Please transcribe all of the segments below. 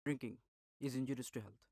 drinking is injurious to health.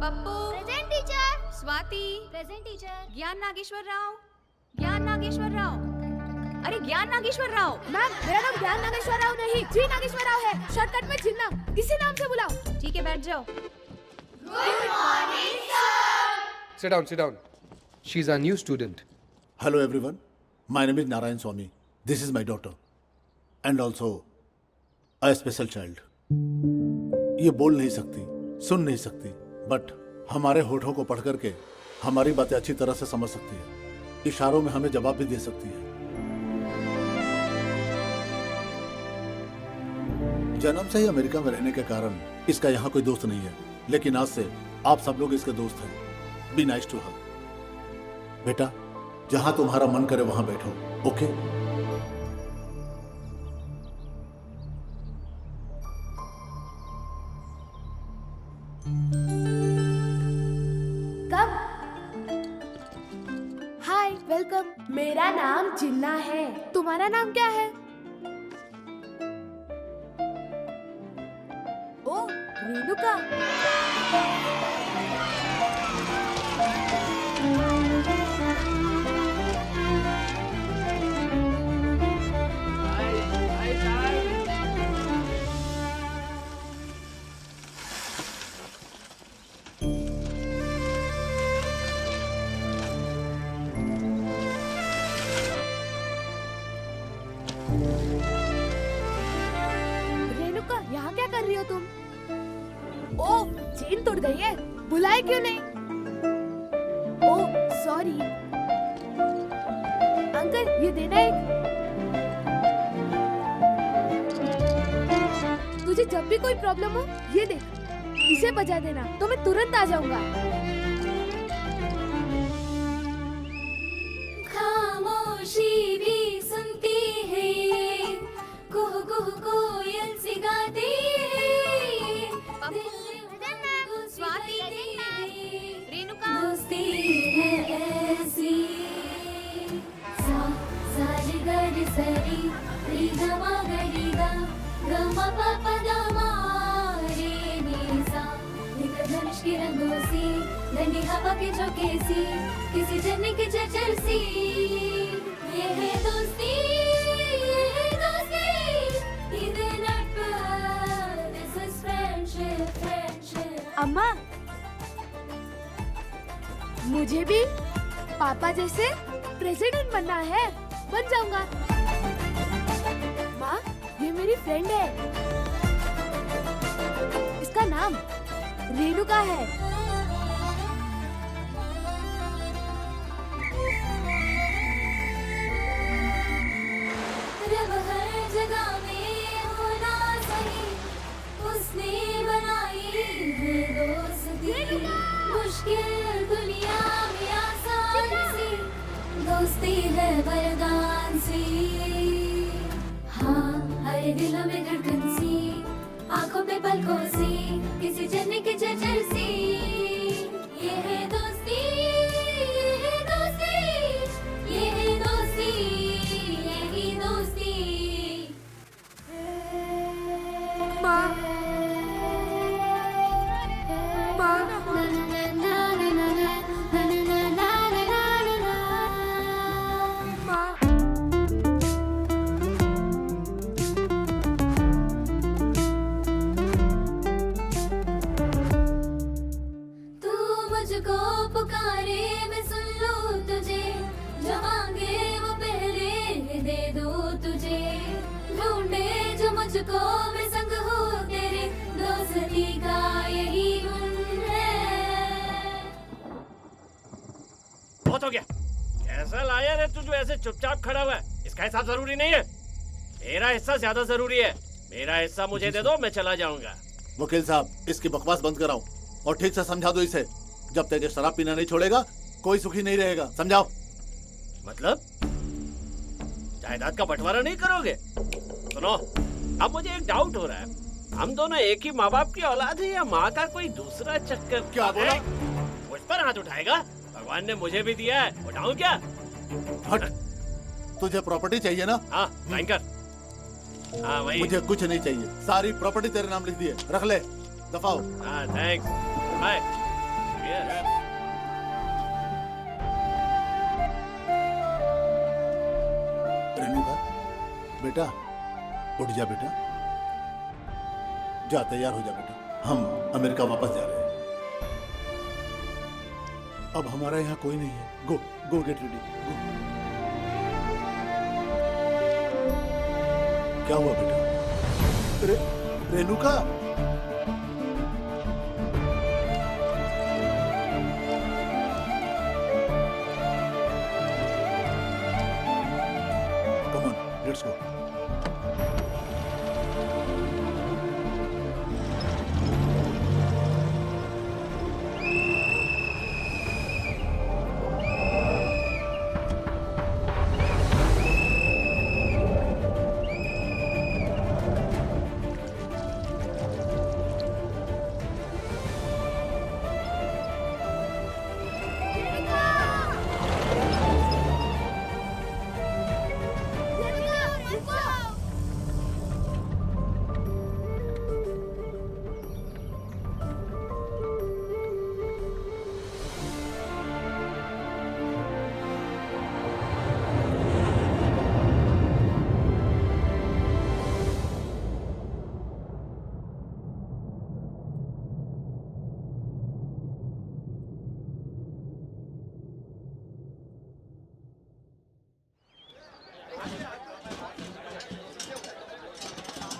Pappu present teacher. Swati present teacher. ज्ञान नागेश्वर राव ज्ञान नागेश्वर राव अरे ज्ञान नागेश्वर राव। मैम मेरा नाम ज्ञान नागेश्वर राव नहीं जी नागेश्वर राव है। शॉर्टकट में जिन्ना इसी नाम से बुलाओ। ठीक है, बैठ जाओ। Sit down, sit down. She's our new student. Hello everyone. My name is Narayan Swami. This is my daughter. And also a special child. ये बोल नहीं सकती, सुन नहीं सकती, बट हमारे होठों को पढ़ करके हमारी बातें अच्छी तरह से समझ सकती है। इशारों में हमें जवाब भी दे सकती है। जन्म से ही अमेरिका में रहने के कारण इसका यहाँ कोई दोस्त नहीं है, लेकिन आज से आप सब लोग इसके दोस्त हैं। Be nice to her. बेटा, जहां तुम्हारा मन करे वहां बैठो, ओके? कब? Hi, welcome. मेरा नाम जिन्ना है। तुम्हारा नाम क्या है? ओ, रेणुका। रेणुका, यहाँ क्या कर रही हो तुम? ओ, चेन टूट गई है। बुलाए क्यों नहीं? ओ, सॉरी। अंकल, ये देना एक। तुझे जब भी कोई प्रॉब्लम हो, ये देख, इसे बजा देना तो मैं तुरंत आ जाऊंगा। खामोशी भी सुनती है, कुहू कुहू कोयल सी गाती है। स्वाति, रेणुका। दोस्ती है ऐसी, सा सा रे ग रे स रे, रे ग म ग रे ग, ग म प प द म रे नि सा। इंद्रधनुष की रंगों सी, ठंडी हवा के झोंके सी, किसी जन्नत के झरझर सी। ये है दोस्ती, ये है दोस्ती। इधर नट पर, this is friendship, friendship। अम्मा, मुझे भी पापा जैसे प्रेसिडेंट बनना है। बन जाऊंगा। माँ, ये मेरी फ्रेंड है। इसका नाम रेणुका है। रब हर जगह में होना सही, उसने बनाई है दोस्ती। मुश्किल दुनिया में आसान सी, दोस्ती है वरदान सी। हाँ, हर दिलों में धड़कन सी, आंखों पे पलकों सी, किसी जन्नत के झरझर सी। ये है दोस्ती, ये है दोस्ती, तुझको मैं संग हूँ तेरे, दोस्ती का यही गुण है। बहुत हो गया। कैसा लाया रे तू जो ऐसे चुपचाप खड़ा हुआ है? इसका हिसाब जरूरी नहीं है, मेरा हिस्सा ज्यादा जरूरी है। मेरा हिस्सा मुझे दे दो, मैं चला जाऊंगा। वकील साहब, इसकी बकवास बंद कराओ और ठीक से समझा दो इसे। जब तक ये शराब पीना नहीं छोड़ेगा कोई सुखी नहीं रहेगा, समझाओ। मतलब जायदाद का बंटवारा नहीं करोगे? सुनो, अब मुझे एक डाउट हो रहा है, हम दोनों एक ही माँ बाप की औलाद है या माँ का कोई दूसरा चक्कर? क्या बोला? मुझ पर हाथ उठाएगा? भगवान ने मुझे भी दिया है, उठाऊं क्या? हट, तुझे प्रॉपर्टी चाहिए ना? हाँ, साइन कर। हाँ वही। मुझे कुछ नहीं चाहिए, सारी प्रॉपर्टी तेरे नाम लिख दी है, रख ले, दफाओ। हाँ थैंक्स, बाय। रेणुका बेटा, उठ जा बेटा, जा तैयार हो जा बेटा, हम अमेरिका वापस जा रहे हैं। अब हमारा यहाँ कोई नहीं है, गो गो गेट रेडी, गो। क्या हुआ बेटा? Renuka, come on, let's go.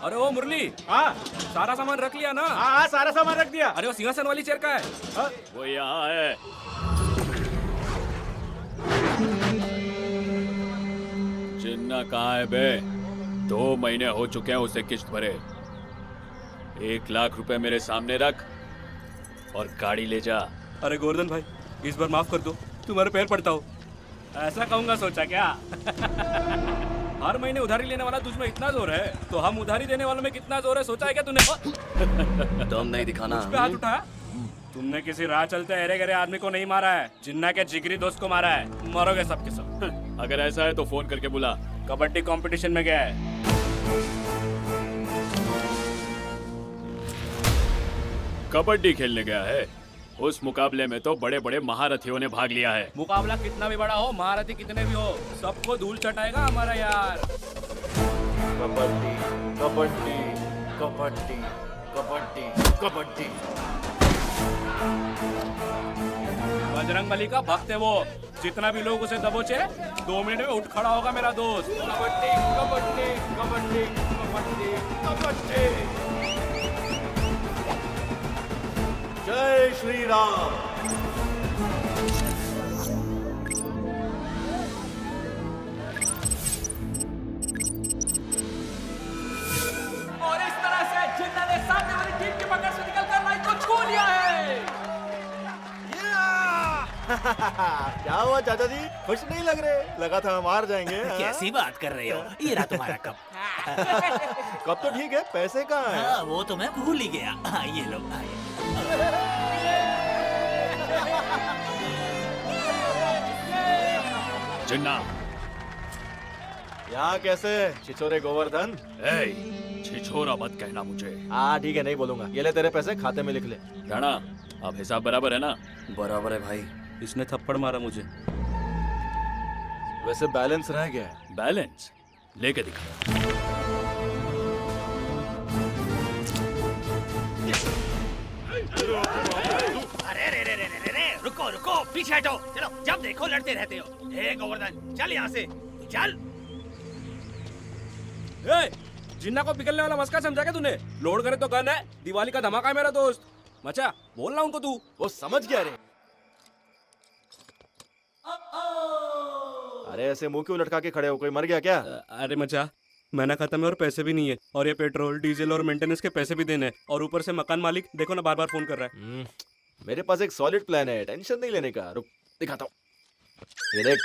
अरे ओ मुरली, हाँ सारा सामान रख लिया ना? हाँ सारा सामान रख दिया। अरे वो सिंहासन वाली चेयर का है? वो यहाँ है। जिन्ना कहाँ है बे? 2 महीने हो चुके हैं उसे किश्त भरे। 1 लाख रुपए मेरे सामने रख और गाड़ी ले जा। अरे गोवर्धन भाई, इस बार माफ कर दो, तुम्हारे पैर पड़ता हूँ। ऐसा कहूंगा सोचा क्या? हर महीने उधारी लेने वाला तुझमें इतना जोर है, तो हम उधारी देने वालों में कितना जोर है सोचा है क्या तूने? दम नहीं दिखाना। उस पे हाथ उठाया? तुमने किसी राह चलते अरे गरे आदमी को नहीं मारा है, जिन्ना के जिगरी दोस्त को मारा है। मरोगे सब के सब। अगर ऐसा है तो फोन करके बुला। कबड्डी कंपटीशन में गया है। कबड्डी खेलने गया है? उस मुकाबले में तो बड़े बड़े महारथियों ने भाग लिया है। मुकाबला कितना भी बड़ा हो, महारथी कितने भी हो, सबको धूल चटाएगा हमारा यार। कबड्डी कबड्डी कबड्डी कबड्डी कबड्डी। बजरंगबली का भक्त है वो, जितना भी लोग उसे दबोचे 2 मिनट में उठ खड़ा होगा मेरा दोस्त। कबड्डी कबड्डी कबड्डी कबड्डी कबड्डी। जय श्री राम। और इस तरह से जिन्ना ने सामने वाली टीम की पकड़ से निकलकर लाइन को छू लिया है। क्या हुआ चाचा जी, खुश नहीं लग रहे? लगा था हम हार जाएंगे। कैसी बात कर रहे हो? ये रहा तुम्हारा कप। कब तो ठीक है, पैसे कहाँ हैं? हाँ, वो तो मैं भूल ही गया। हाँ, ये लो। जिन्ना, यहाँ कैसे छिछोरे गोवर्धन? छिछोरा मत कहना मुझे। हाँ ठीक है, नहीं बोलूंगा। ये ले तेरे पैसे, खाते में लिख ले। राणा, अब हिसाब बराबर है ना? बराबर है भाई। इसने थप्पड़ मारा मुझे। वैसे बैलेंस रह गया है। बैलेंस लेके दिखा। अरे रे रे रे रे रे, रुको रुको, पीछे हटो। चलो, जब देखो लड़ते रहते हो। हे गोवर्धन, चल यहाँ से, तू चल। जिन्ना को पिघलने वाला मस्का समझा क्या तूने? लोड करे तो गन है, दिवाली का धमाका है मेरा दोस्त। मचा बोल ना उनको तू। वो समझ गया रे। अरे ऐसे मुंह क्यों लटका के खड़े हो, कोई मर गया क्या? अरे मचा, महीना खत्म है और पैसे भी नहीं है, और ये पेट्रोल डीजल और मेंटेनेंस के पैसे भी देने हैं, और ऊपर से मकान मालिक देखो ना बार बार फोन कर रहा है। मेरे पास एक सॉलिड प्लान है, टेंशन नहीं लेने का। रुक दिखाता हूँ, ये देख।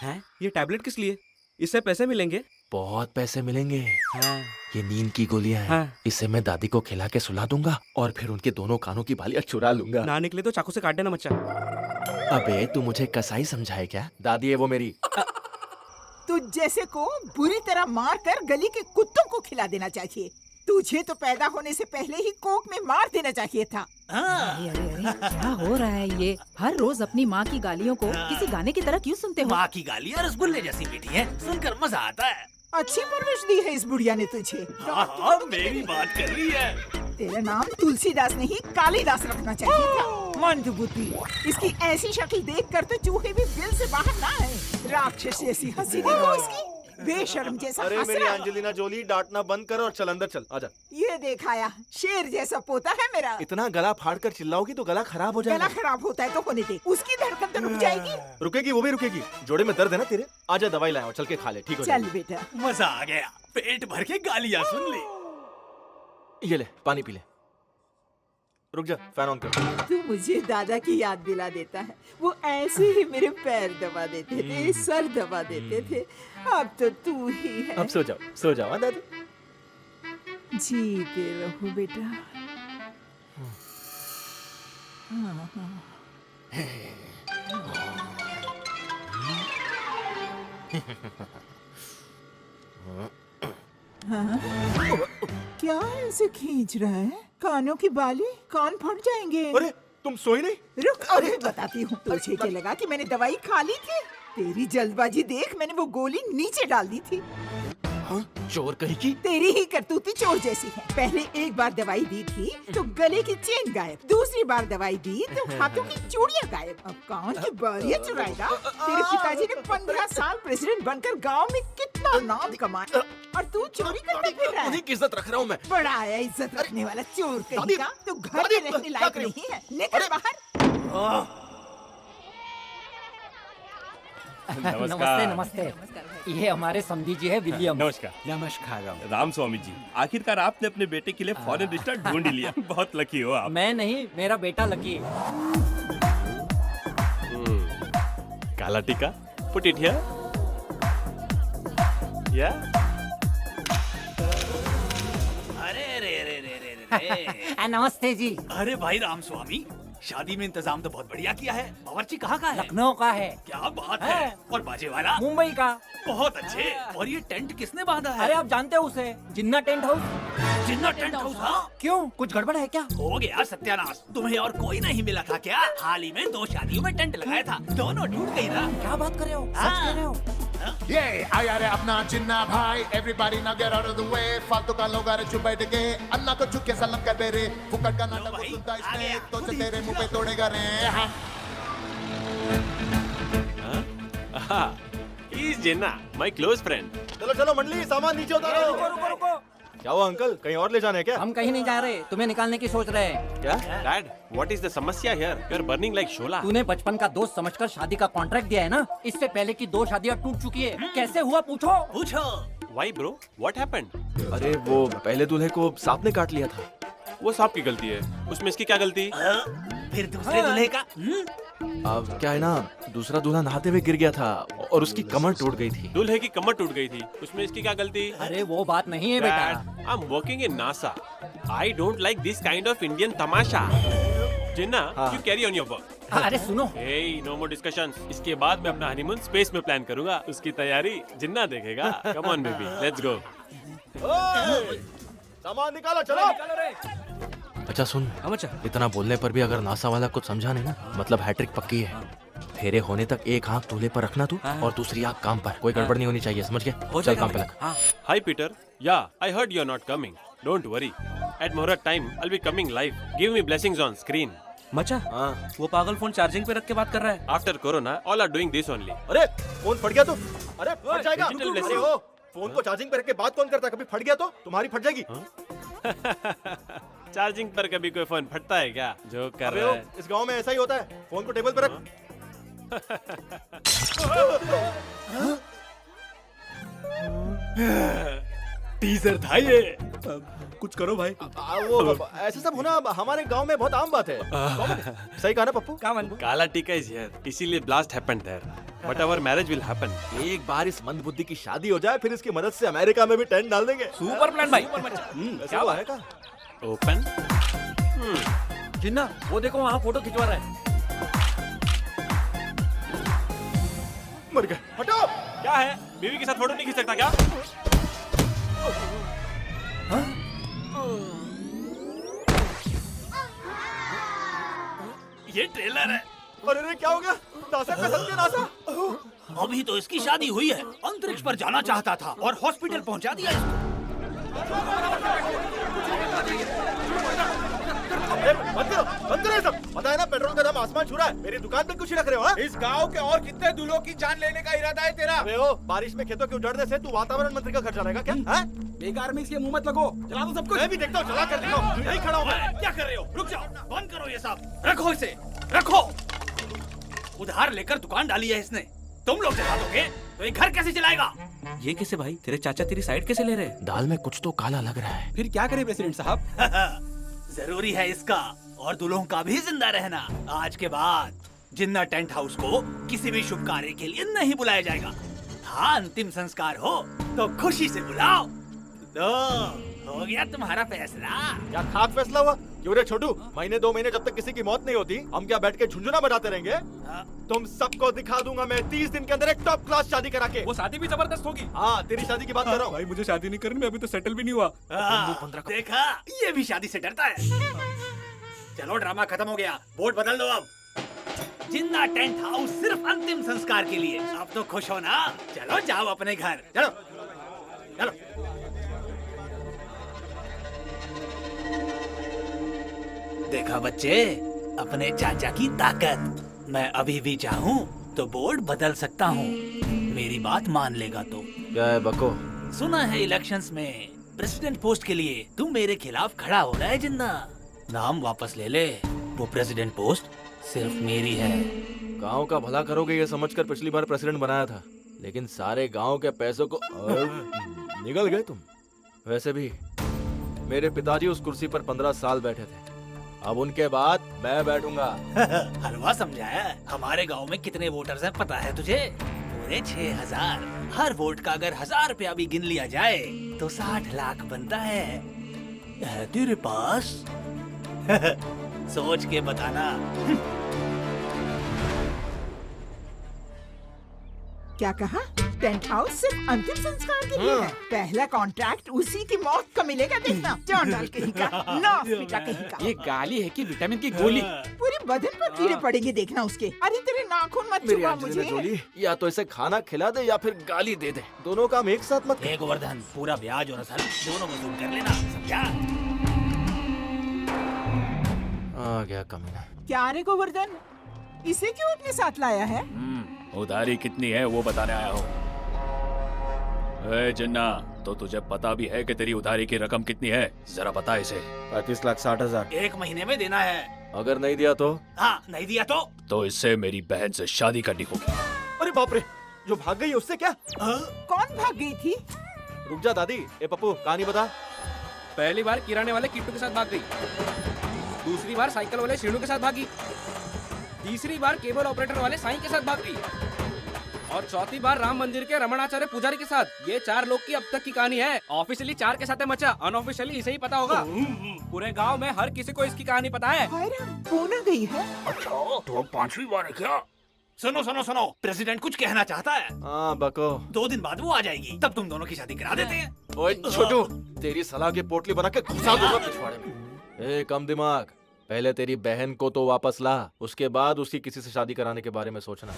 हैं? ये टैबलेट किस लिए? इससे पैसे मिलेंगे? बहुत पैसे मिलेंगे। हाँ। ये नींद की गोलियां हैं। हाँ। इससे मैं दादी को खिला के सुला दूंगा और फिर उनके दोनों कानों की बालियां चुरा लूंगा। ना निकले तो चाकू से काट देना मचा। अबे तू मुझे कसाई समझाए क्या? दादी है वो मेरी। तुझ जैसे को बुरी तरह मार कर गली के कुत्तों को खिला देना चाहिए। तुझे तो पैदा होने से पहले ही कोक में मार देना चाहिए था। अरे अरे अरे क्या हो रहा है ये? हर रोज अपनी माँ की गालियों को किसी गाने की तरह क्यों सुनते हो? माँ की गालियाँ रसगुल्ले जैसी मीठी है, सुनकर मजा आता है। अच्छी परवरिश दी है इस बुढ़िया ने तुझे। हाँ, मेरी बात कर रही है। तेरा नाम तुलसीदास नहीं कालीदास रखना चाहिए था। मंदबुद्धि, इसकी ऐसी शक्ल देखकर तो चूहे भी बिल से बाहर ना आए। राक्षस जैसी हंसी देखो इसकी, बेशर्म जैसा अरे हंस मेरी रहा। एंजेलिना जोली, डांटना बंद कर और चल अंदर चल, आजा। ये देखाया, शेर जैसा पोता है मेरा। इतना गला फाड़ कर चिल्लाओगी तो गला खराब हो जाएगा। गला खराब होता है तो होने दे, उसकी धड़कन तो रुक जाएगी। रुकेगी, वो भी रुकेगी। जोड़े में दर्द है ना तेरे? आजा दवाई लाया और चल के खा ले, ठीक हो चल जाएगी। बेटा। मजा आ गया, पेट भर के गालियाँ सुन ली। ये ले पानी पी ले। रुक जा, फैन ऑन कर। तू मुझे दादा की याद दिला देता है। वो ऐसे ही मेरे पैर दबा देते थे, सर दबा देते थे। अब तो तू ही है। अब सो जाओ हाँ दादी। जीते रहो बेटा। हाँ, हाँ। हाँ? क्या ऐसे खींच रहा है? कानों की बाली, कान फट जाएंगे। अरे तुम सोई नहीं? रुक, अरे बताती हूँ। तुझे क्या लगा कि मैंने दवाई खा ली थी? तेरी जल्दबाजी देख मैंने वो गोली नीचे डाल दी थी। चोर कहीं की। तेरी ही करतूती चोर जैसी है। पहले एक बार दवाई दी थी तो गले की चेन गायब, दूसरी बार दवाई दी तो हाथों की चूड़ियां गायब, अब कान की बालियां चुराएगा। तेरे पिताजी ने 15 साल प्रेसिडेंट बनकर गांव में कितना नाम कमाया और तू चोरी करने फिर रहा है। उन्हीं की इज्जत रख रहा हूँ मैं। बड़ा आया इज्जत रखने वाला चोर कहीं का। तू घर में रहने लायक नहीं है, निकल बाहर। नमस्ते नमस्ते। ये हमारे समधी जी है विलियम। नमस्कार। नमस्कार राम स्वामी जी, आखिरकार आपने अपने बेटे के लिए फॉरेन रिश्ता ढूंढ लिया। बहुत लकी हो आप। मैं नहीं, मेरा बेटा लकी है। काला टीका, पुट इट हियर। या अरे रे रे रे रे रे। नमस्ते जी। अरे भाई राम स्वामी, शादी में इंतजाम तो बहुत बढ़िया किया है। बावर्ची कहाँ का है? लखनऊ का है। क्या बात है। और बाजे वाला? मुंबई का। बहुत अच्छे। और ये टेंट किसने बांधा है? अरे आप जानते हो उसे, जिन्ना टेंट हाउस। जिन्ना टेंट हाउस? हाँ। क्यों, कुछ गड़बड़ है क्या? हो गया सत्यानाश। तुम्हें और कोई नहीं मिला था क्या? हाल ही में 2 शादियों में टेंट लगाया था, दोनों टूट गई ना। क्या बात कर रहे हो? सच कह रहे हो? ये आया रे अपना जिन्ना भाई, everybody now get out of the way. फालतू का लोग अरे चुप बैठ के, अन्ना को चुप के सलाम कर बेरे। फुकट का नाटक को सुनता इसने तो तेरे मुंह पे तोड़ेगा रे। He's Jinnah, my close friend. चलो चलो मंडली, सामान नीचे उतारो। रुको रुको रुको। क्या हुआ अंकल, कहीं और ले जाना है क्या? हम कहीं नहीं जा रहे, तुम्हें निकालने की सोच रहे हैं। क्या? Dad, what is the समस्या here? You are burning like shola. तूने बचपन का दोस्त समझकर शादी का कॉन्ट्रैक्ट दिया है ना? इससे पहले की 2 शादियां टूट चुकी है। कैसे हुआ पूछो? पूछो। Why bro? What happened? अरे वो पहले दूल्हे को सांप ने काट लिया था। वो सांप की गलती है, उसमें इसकी क्या गलती? फिर दूसरे दूल्हे का? अब क्या है ना, दूसरा दूल्हा नहाते हुए गिर गया था और उसकी कमर टूट गई थी। दूल्हे की कमर टूट गई थी, उसमें इसकी क्या गलती? अरे वो बात नहीं है बेटा। I'm working in NASA. I don't like this kind of Indian Tamasha. Jinnah, you carry on your work. अरे सुनो। Hey, no more discussions. इसके बाद मैं अपना हनीमून स्पेस में प्लान करूंगा। उसकी तैयारी जिन्ना देखेगा। Come on baby, let's go. सामान निकालो, चलो। अच्छा सुन, इतना बोलने पर भी अगर नासा वाला कुछ समझा नहीं ना, मतलब हैट्रिक पक्की है। फेरे होने तक एक आंख दूल्हे पर रखना तू और दूसरी आंख काम पर। कोई गड़बड़ नहीं होनी चाहिए, समझ गया? चल काम पे लग। Hi Peter. Yeah, I heard you're not coming. Don't worry. At Muhurat time, I'll be coming live. Give me blessings on screen. मचा, वो पागल फोन चार्जिंग पे रख के बात कर रहा है। After Corona, all are doing this only. अरे फोन फट गया तू। अरे फट जाएगा। Digital अरे blessing. ओ, फोन को चार्जिंग पे रख के बात कौन करता है? कभी फट गया तो तुम्हारी फट जाएगी। चार्जिंग पर कभी कोई फोन फटता है क्या? जो कर अबे रहा ओ, है इस गांव में ऐसा ही होता है। फोन को टेबल पे रख। टीजर था ये। कुछ करो भाई। वो ऐसा सब होना हमारे गांव में बहुत आम बात है। सही कहा ना पप्पू? काला टीका इज हियर, इसीलिए blast happened there, but our marriage will happen. एक बार इस मंदबुद्धि की शादी हो जाए, फिर इसकी मदद से अमेरिका में भी टेंट डाल देंगे। सुपर प्लान भाई। क्या बात है? ओपन। जिन्ना वो देखो वहाँ फोटो खिंचवा रहा है। मर गए। हटो। क्या है? बीवी के साथ फोटो नहीं खींच सकता क्या? ये ट्रेलर है। अरे क्या हो गया? नासा का सत्य नासा। अभी तो इसकी शादी हुई है, अंतरिक्ष पर जाना चाहता था और हॉस्पिटल पहुंचा दिया इसको। बंद करो सब। पता है ना पेट्रोल का दाम आसमान छू रहा है। मेरी दुकान पे कुछ ही रख रहे हो? हाँ? इस गांव के और कितने दूल्हों की जान लेने का इरादा है तेरा? अबे ओ, बारिश में खेतों के उजड़ने से तू वातावरण मंत्री का खर्चा रहेगा क्या? हाँ? बेकार में इसके मुंह मत लगो, चला दो सब कुछ। मैं भी देखता हूँ, चला कर दिखाओ। नहीं खड़ा हूँ मैं। क्या कर रहे हो? रुक जाओ, बंद करो ये सब। रखो इसे, रखो। उधार लेकर दुकान डाली है इसने, तुम लोग चला दोगे तो ये घर कैसे चलाएगा? ये कैसे भाई? तेरे चाचा तेरी साइड कैसे ले रहे? दाल में कुछ तो काला लग रहा है। फिर क्या करे प्रेसिडेंट साहब? जरूरी है इसका और दूल्हों का भी जिंदा रहना। आज के बाद जिन्ना टेंट हाउस को किसी भी शुभ कार्य के लिए नहीं बुलाया जाएगा। हाँ, अंतिम संस्कार हो तो खुशी से बुलाओ। तो हो गया तुम्हारा फैसला। क्या खाक फैसला हुआ? क्यों रे छोटू, महीने 2 महीने जब तक किसी की मौत नहीं होती, हम क्या बैठ के झुंझुना बजाते रहेंगे? तुम सबको दिखा दूंगा मैं 30 दिन के अंदर एक टॉप क्लास शादी करा के। वो शादी भी जबरदस्त होगी। हाँ, तेरी शादी की बात कर रहा हूँ। भाई मुझे शादी नहीं करनी, मैं अभी तो सेटल भी नहीं हुआ। देखा, ये भी शादी से डरता है। चलो ड्रामा खत्म हो गया, बोर्ड बदल दो अब। जिन्ना टेंट हाउस सिर्फ अंतिम संस्कार के लिए। अब तो खुश हो ना? चलो जाओ अपने घर, चलो चलो। देखा बच्चे, अपने चाचा की ताकत। मैं अभी भी चाहूँ तो बोर्ड बदल सकता हूँ, मेरी बात मान लेगा तो। क्या है बको? सुना है इलेक्शंस में प्रेसिडेंट पोस्ट के लिए तू मेरे खिलाफ खड़ा हो रहा है जिन्ना। नाम वापस ले ले, वो प्रेसिडेंट पोस्ट सिर्फ मेरी है। गांव का भला करोगे ये समझकर पिछली बार प्रेसिडेंट बनाया था, लेकिन सारे गांव के पैसों को निगल गए तुम। वैसे भी मेरे पिताजी उस कुर्सी पर 15 साल बैठे थे, अब उनके बाद मैं बैठूंगा। हलवा समझाया। हमारे गांव में कितने वोटर्स हैं पता है तुझे? पूरे 6000। हर वोट का अगर 1000 रुपया भी गिन लिया जाए तो 60 लाख बनता है तेरे पास? सोच के बताना। क्या कहा? टेंट हाउस सिर्फ अंतिम संस्कार के लिए है। पहला कॉन्ट्रैक्ट उसी की मौत का मिलेगा, देखना। जान डाल कहीं का, नाक पिटा कहीं का। ये गाली है कि विटामिन की गोली? पूरे बदन पर कीड़े पड़ेंगे, देखना उसके। अरे तेरे नाखून मत मेरी छुआ एंजेलिना मुझे। जोली, या तो इसे खाना खिला दे या फिर गाली दे दे। दोनों काम एक साथ मत। एक गोवर्धन, पूरा ब्याज और असल दोनों वसूल कर लेना, समझा? आ गया कमीना। क्या रे गोवर्धन, इसे क्यों अपने साथ लाया है? उधारी कितनी है वो बताने आया हूँ। जिन्ना, तो तुझे पता भी है कि तेरी उधारी की रकम कितनी है? जरा बता इसे। 35,60,000। 1 महीने में देना है। अगर नहीं दिया तो? हाँ, नहीं दिया तो इससे मेरी बहन से शादी करनी होगी। अरे बाप रे, जो भाग गई है उससे क्या? कौन भाग गई थी? रुक जा दादी। ए पप्पू, कहानी बता। पहली बार किराने वाले किट्टू के साथ भाग गई, दूसरी बार साइकिल वाले श्रीनू के साथ भागी, तीसरी बार केबल ऑपरेटर वाले साईं के साथ भाग गई, और चौथी बार राम मंदिर के रमणाचार्य पुजारी के साथ। ये 4 लोग की अब तक की कहानी है। ऑफिशियली 4 के साथ है मचा, अनऑफिशियली इसे ही पता होगा। पूरे गांव में हर किसी को इसकी कहानी पता है। पूना गई है। अच्छा, तो 5वीं बार है क्या? सुनो सुनो सुनो, प्रेसिडेंट कुछ कहना चाहता है। हाँ बको। 2 दिन बाद वो आ जाएगी, तब तुम दोनों की शादी करा देते हैं। ओए छोटू, तेरी सलाह की पोटली बना के घुसा दूंगा पिछवाड़े में। ए कम दिमाग, पहले तेरी बहन को तो वापस ला, उसके बाद उसकी किसी से शादी कराने के बारे में सोचना।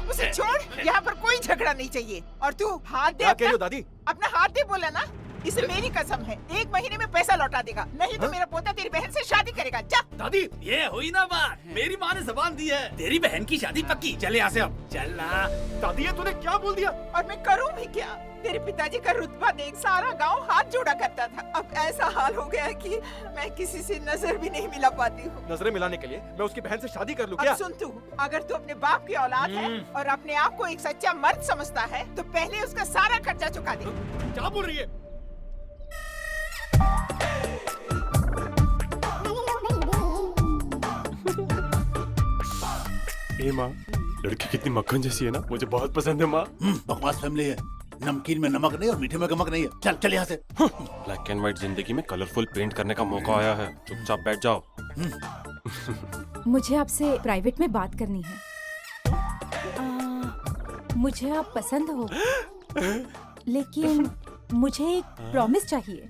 उसे छोड़, यहाँ पर कोई झगड़ा नहीं चाहिए। और तू हाथ दे। क्या कह रही हो दादी? अपना हाथ दे बोला ना। इसे मेरी कसम है 1 महीने में पैसा लौटा देगा, नहीं तो मेरा पोता तेरी बहन से शादी करेगा। जा। दादी ये हुई ना बात, मेरी माँ ने जबान दी है, तेरी बहन की शादी पक्की। चले यहाँ से अब, चल ना। दादी ये तूने क्या बोल दिया? और मैं करूँ भी क्या? तेरे पिताजी का रुतबा देख सारा गांव हाथ जोड़ा करता था। अब ऐसा हाल हो गया है कि मैं किसी से नजर भी नहीं मिला पाती हूँ। नजरें मिलाने के लिए मैं उसकी बहन से शादी कर लूं क्या? अब सुन तू, अगर तू अपने बाप की औलाद है और अपने आप को एक सच्चा मर्द समझता है तो पहले उसका सारा खर्चा चुका दे। क्या बोल रही है? ए माँ, लड़की कितनी मक्खन जैसी है ना, मुझे बहुत पसंद है माँ। बकवास फैमिली है, नमकीन में नमक नहीं और मीठे में गमक नहीं है। चल चल यहाँ से। ब्लैक एंड व्हाइट जिंदगी में कलरफुल पेंट करने का मौका आया है, चुपचाप बैठ जाओ। मुझे आपसे प्राइवेट में बात करनी है। मुझे आप पसंद हो, लेकिन मुझे एक प्रॉमिस चाहिए।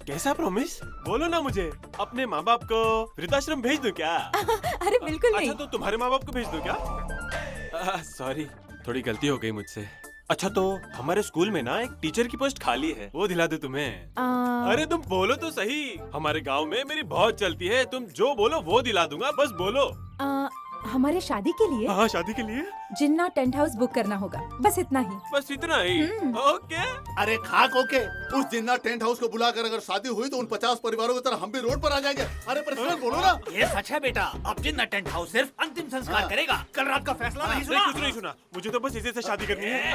कैसा प्रॉमिस? बोलो ना मुझे। अपने माँ बाप को वृद्धाश्रम भेज दूं क्या? अरे बिल्कुल नहीं। अच्छा तो तुम्हारे माँ बाप को भेज दूं क्या? सॉरी, थोड़ी गलती हो गई मुझसे। अच्छा तो हमारे स्कूल में ना एक टीचर की पोस्ट खाली है, वो दिला दे तुम्हें। अरे तुम बोलो तो सही, हमारे गांव में मेरी बहुत चलती है, तुम जो बोलो वो दिला दूंगा, बस बोलो। हमारे शादी के लिए? हाँ शादी के लिए जिन्ना टेंट हाउस बुक करना होगा, बस इतना ही। बस इतना ही? ओके। अरे खाक ओके। उस जिन्ना टेंट हाउस को बुलाकर अगर शादी हुई तो उन 50 परिवारों की तरह हम भी रोड पर आ जाएंगे। अरे प्रेसिडेंट बोलो ना। ये सच है बेटा, अब जिन्ना टेंट हाउस सिर्फ अंतिम संस्कार करेगा, कल रात का फैसला नहीं सुना। कुछ नहीं सुना, मुझे तो बस इसी से शादी करनी है।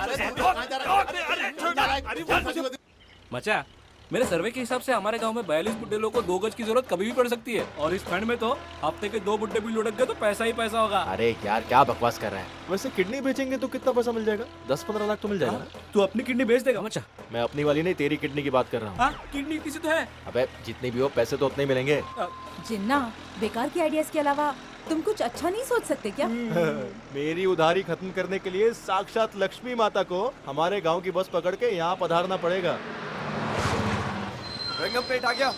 मचा, मेरे सर्वे के हिसाब से हमारे गांव में 42 बुड्ढे लोगों को 2 गज की जरूरत कभी भी पड़ सकती है, और इस फंड में तो हफ्ते के 2 बुड्ढे भी लुढ़क गए तो पैसा ही पैसा होगा। अरे यार क्या बकवास कर रहा है? वैसे किडनी बेचेंगे तो कितना पैसा मिल जाएगा? 10-15 लाख तो मिल जाएगा। तू अपनी किडनी बेच देगा मचा? मैं अपनी वाली नहीं, तेरी किडनी की बात कर रहा हूँ। किडनी किसी तो है। अबे जितनी भी हो पैसे तो उतने ही मिलेंगे। जिन्ना, बेकार की आइडियाज के अलावा तुम कुछ अच्छा नहीं सोच सकते क्या? मेरी उधारी खत्म करने के लिए साक्षात लक्ष्मी माता को हमारे गांव की बस पकड़ के यहाँ पधारना पड़ेगा। रंगम प्लेट आ गया।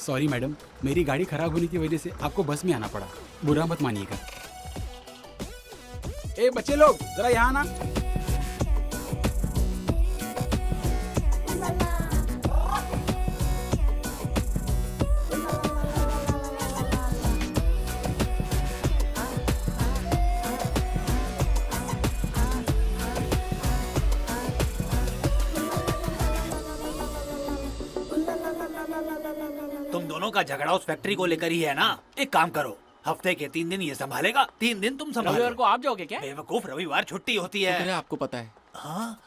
सॉरी मैडम, मेरी गाड़ी खराब होने की वजह से आपको बस में आना पड़ा, बुरा मत मानिएगा। ए बच्चे लोग जरा यहाँ आना। तुम दोनों का झगड़ा उस फैक्ट्री को लेकर ही है ना? एक काम करो, हफ्ते के 3 दिन ये संभालेगा, 3 दिन तुम संभालो। रविवार को आप जाओगे क्या? बेवकूफ, रविवार छुट्टी होती है। आपको पता है। हाँ?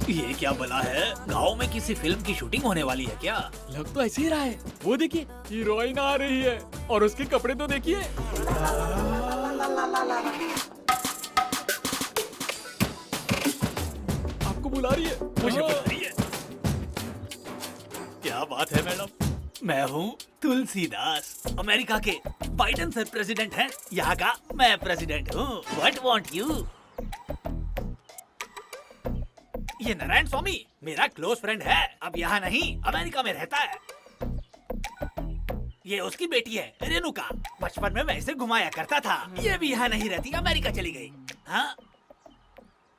ये क्या बला है? गांव में किसी फिल्म की शूटिंग होने वाली है क्या? लग तो ऐसे ही रहा है। वो देखिए हीरोइन आ रही है, और उसके कपड़े तो देखिए। आपको बुला रही है। मुझे बुला रही है। क्या बात है मैडम, मैं हूँ तुलसीदास, अमेरिका के। बाइडेन सर प्रेसिडेंट हैं, यहाँ का मैं प्रेसिडेंट हूँ। What want you? ये नारायण स्वामी मेरा क्लोज फ्रेंड है, अब यहाँ नहीं, अमेरिका में रहता है। ये उसकी बेटी है रेणुका, बचपन में मैं इसे घुमाया करता था। ये भी यहाँ नहीं रहती, अमेरिका चली गई। हाँ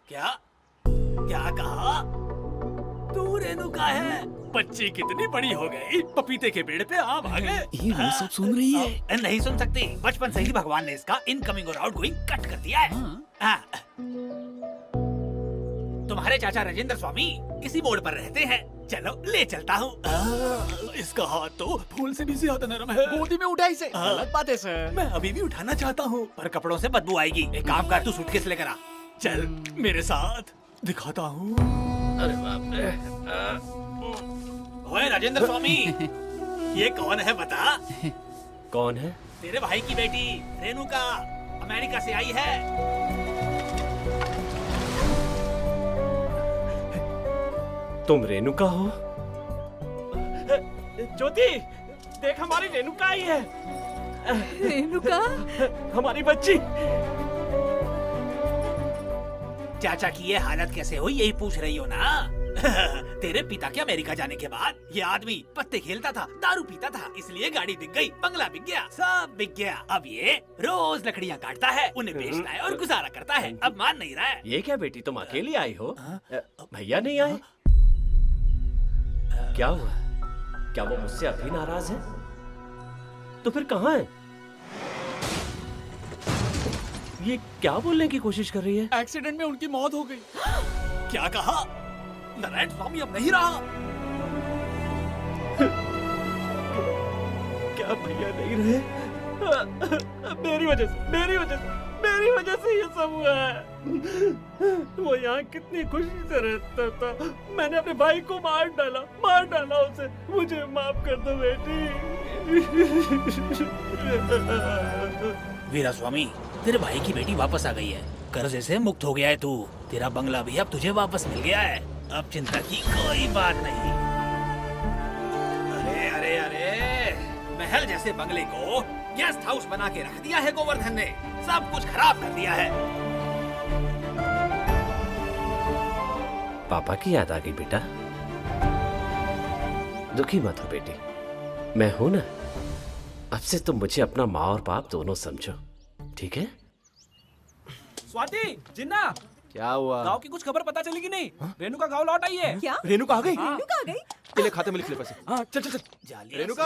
क्या क्या कहा? तू रेणुका है? बच्ची कितनी बड़ी हो गई, पपीते के पेड़ पे आम आ गए। ये वो सब सुन रही है। नहीं सुन सकती, बचपन से ही भगवान ने इसका इनकमिंग और आउटगोइंग कट कर दिया है। हाँ। तुम्हारे चाचा राजेंद्र स्वामी इसी मोड़ पर रहते हैं, चलो ले चलता हूँ। इसका हाथ तो फूल से भी ज्यादा नरम है। गोदी में उठा इसे। गलत बात है सर। मैं अभी भी उठाना चाहता हूँ, पर कपड़ों से बदबू आएगी। एक काम कर, तू सूटकेस लेकर आ। चल मेरे साथ, दिखाता हूँ। अरे बाप रे। ओए राजेंद्र स्वामी, ये कौन है बता? कौन है? तेरे भाई की बेटी रेणुका, अमेरिका से आई है। तुम रेणुका हो? ज्योति देख हमारी रेणुका आई है। रेणुका हमारी बच्ची। चाचा की ये हालत कैसे हुई यही पूछ रही हो ना? तेरे पिता के अमेरिका जाने के बाद ये आदमी पत्ते खेलता था, दारू पीता था, इसलिए गाड़ी बिक गई, बंगला बिक गया, सब बिक गया। अब ये रोज लकड़ियाँ काटता है, उन्हें बेचता है और गुजारा करता है। अब मान नहीं रहा है। ये क्या बेटी तुम अकेली आई हो? भैया नहीं आए? क्या हुआ? क्या वो मुझसे अभी नाराज है? तो फिर कहाँ है? ये क्या बोलने की कोशिश कर रही है? एक्सीडेंट में उनकी मौत हो गई। क्या कहा? नारायण स्वामी अब नहीं रहा। क्या भैया नहीं रहे? मेरी वजह से ये सब हुआ है। वो यहाँ कितनी खुशी से रहता था, मैंने अपने भाई को मार डाला उसे। मुझे माफ कर दो बेटी। वीरा स्वामी, तेरे भाई की बेटी वापस आ गई है, कर्जे से मुक्त हो गया है तू। तेरा बंगला भी अब तुझे वापस मिल गया है, अब चिंता की कोई बात नहीं। अरे अरे अरे, महल जैसे बंगले को गेस्ट हाउस बना के रख दिया है गोवर्धन ने, सब कुछ खराब कर दिया है। पापा की याद आ गई बेटा? दुखी मत हो बेटी, मैं हूं ना। अब से तुम मुझे अपना माँ और बाप दोनों समझो, ठीक है? स्वाति, जिन्ना, क्या हुआ? गांव की कुछ खबर पता चली कि नहीं? रेणुका गांव लौट आई है। क्या? रेणुका आ गई? रेणुका आ गई? तेरे खाते में लिख ले पैसे। हाँ चल चल चल। रेणुका।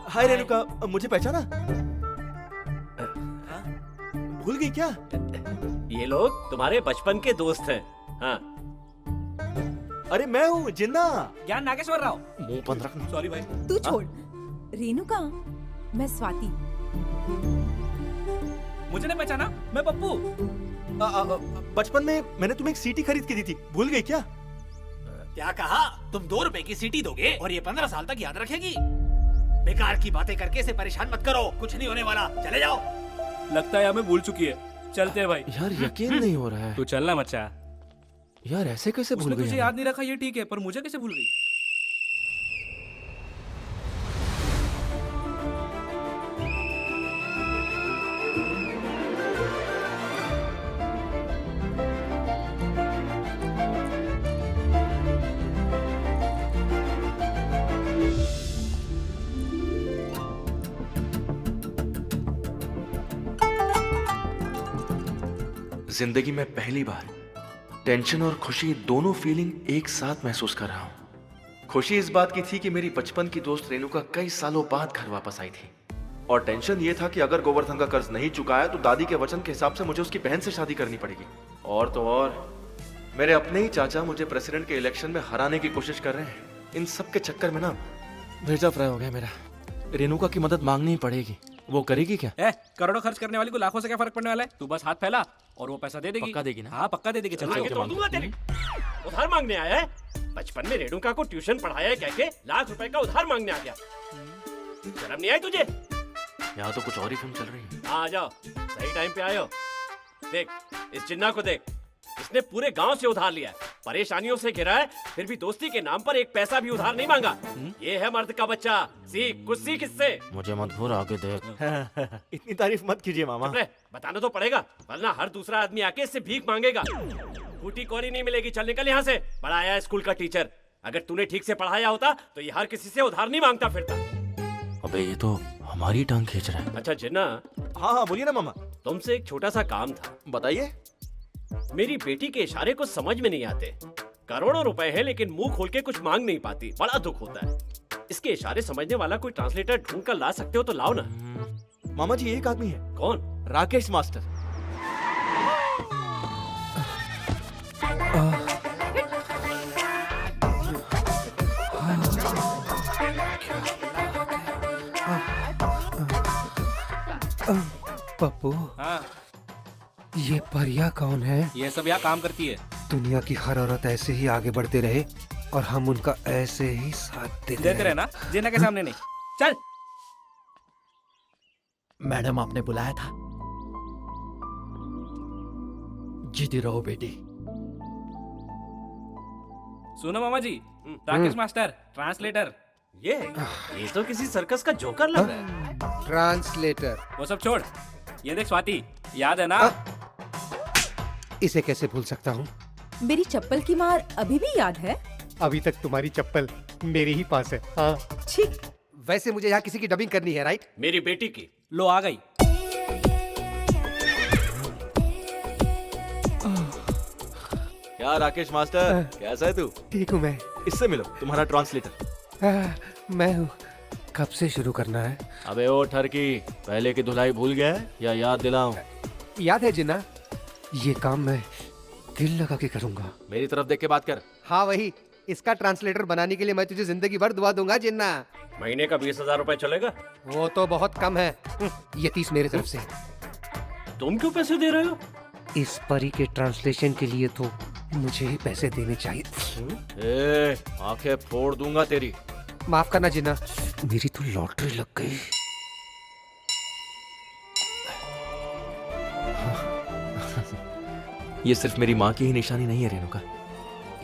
हाय रेणुका, मुझे पहचाना? भूल गई क्या? ये लोग तुम्हारे बचपन के दोस्त हैं। हाँ। अरे मैं हूँ जिन्ना। ज्ञान नागेश्वर राव। मुंह बंद रखना। सॉरी भाई। तू छोड़। रेणुका, मैं स्वाति। मुझे नहीं पहचाना? मैं पप्पू। बचपन में मैंने तुम्हें एक सीटी खरीद के दी थी, भूल गई क्या? क्या कहा? तुम 2 रुपए की सीटी दोगे और ये 15 साल तक याद रखेगी? बेकार की बातें करके इसे परेशान मत करो, कुछ नहीं होने वाला, चले जाओ। लगता है हमें भूल चुकी है। चलते हैं भाई। यार यकीन नहीं हो रहा है। तू चलना मच्चा। यार ऐसे कैसे भूल उसने गई? तुझे याद नहीं रखा ये ठीक है, पर मुझे कैसे भूल गई? जिंदगी में पहली बार टेंशन और खुशी दोनों फीलिंग एक साथ महसूस कर रहा हूं। खुशी इस बात की थी कि मेरी बचपन की दोस्त रेणुका कई सालों बाद घर वापस आई थी, और टेंशन ये था कि अगर गोवर्धन का कर्ज नहीं चुकाया तो दादी के वचन के हिसाब से मुझे उसकी बहन से शादी करनी पड़ेगी। और तो और मेरे अपने ही चाचा मुझे प्रेसिडेंट के इलेक्शन में हराने की कोशिश कर रहे हैं। इन सब के चक्कर में ना भेजा फ्राई हो गया मेरा। रेणुका की मदद मांगनी ही पड़ेगी। वो करेगी क्या? करोड़ों खर्च करने वाली को लाखों से क्या फर्क पड़ने वाला है? तू बस हाथ फैला और वो पैसा दे देगी। पक्का देगी ना? हाँ पक्का दे देगी। चल आगे तो दूंगा तेरी। उधार मांगने आया है? बचपन में रेणुका को ट्यूशन पढ़ाया है कह के लाख रुपए का उधार मांगने आ गया। शर्म नहीं आई तुझे? यहाँ तो कुछ और ही फिल्म चल रही है। हाँ आ जाओ, सही टाइम पे आए हो। देख इस जिन्ना को देख, इसने पूरे गांव से उधार लिया है, परेशानियों से घिरा है, फिर भी दोस्ती के नाम पर एक पैसा भी उधार नहीं मांगा। ये है मर्द का बच्चा। सीख, कुछ सीख इससे। मुझे मत भूल, आगे देख। इतनी तारीफ मत कीजिए मामा। बताना तो पड़ेगा, वरना हर दूसरा आदमी आके इससे भीख मांगेगा। बूटी कोरी नहीं मिलेगी, चल निकल यहाँ से। पढ़ाया है स्कूल का टीचर, अगर तूने ठीक से पढ़ाया होता तो ये हर किसी से उधार नहीं मांगता फिरता। अबे ये तो हमारी टांग खींच रहा है। अच्छा जिन्ना। हाँ हाँ बोलिए ना मामा। तुमसे एक छोटा सा काम था। बताइए। मेरी बेटी के इशारे कुछ समझ में नहीं आते। करोड़ों रुपए हैं लेकिन मुंह खोल के कुछ मांग नहीं पाती, बड़ा दुख होता है। इसके इशारे समझने वाला कोई ट्रांसलेटर ढूंढ कर ला सकते हो तो लाओ ना। मामा जी एक आदमी है। कौन? राकेश मास्टर। पप्पू, हाँ ये परिया कौन है? ये सब यहाँ काम करती है। दुनिया की हर औरत ऐसे ही आगे बढ़ते रहे और हम उनका ऐसे ही साथ देते रहे ना, जिन्ना के सामने नहीं। चल। मैडम आपने बुलाया था। जीती रहो बेटी। सुनो मामा जी, राकेश मास्टर ट्रांसलेटर। ये तो किसी सर्कस का जोकर लग रहा है। ट्रांसलेटर। वो सब छोड़, ये देख स्वाति, याद है ना? इसे कैसे भूल सकता हूँ? मेरी चप्पल की मार अभी भी याद है? अभी तक तुम्हारी चप्पल मेरे ही पास है। हाँ। ठीक। वैसे मुझे यहाँ किसी की डबिंग करनी है, राइट? मेरी बेटी की। लो आ गई। क्या राकेश मास्टर, कैसा है तू? ठीक हूँ मैं। इससे मिलो, तुम्हारा ट्रांसलेटर। मैं हूँ। कब से शुरू करना है? अबे ओ ठरकी, पहले की धुलाई भूल गया है या याद दिलाऊं? याद है जिन्ना, ये काम मैं दिल लगा के करूंगा। मेरी तरफ देख के बात कर। हाँ वही, इसका ट्रांसलेटर बनाने के लिए मैं तुझे जिंदगी भर दुआ दूंगा जिन्ना। महीने का 20,000 रुपए चलेगा? वो तो बहुत कम है। ये 30 मेरे तरफ से। तुम क्यों पैसे दे रहे हो? इस परी के ट्रांसलेशन के लिए तो मुझे ही पैसे देने चाहिए। आंखें फोड़ दूंगा तेरी। माफ करना जिन्ना, मेरी तो लॉटरी लग गई। ये सिर्फ मेरी माँ की ही निशानी नहीं है रेणुका,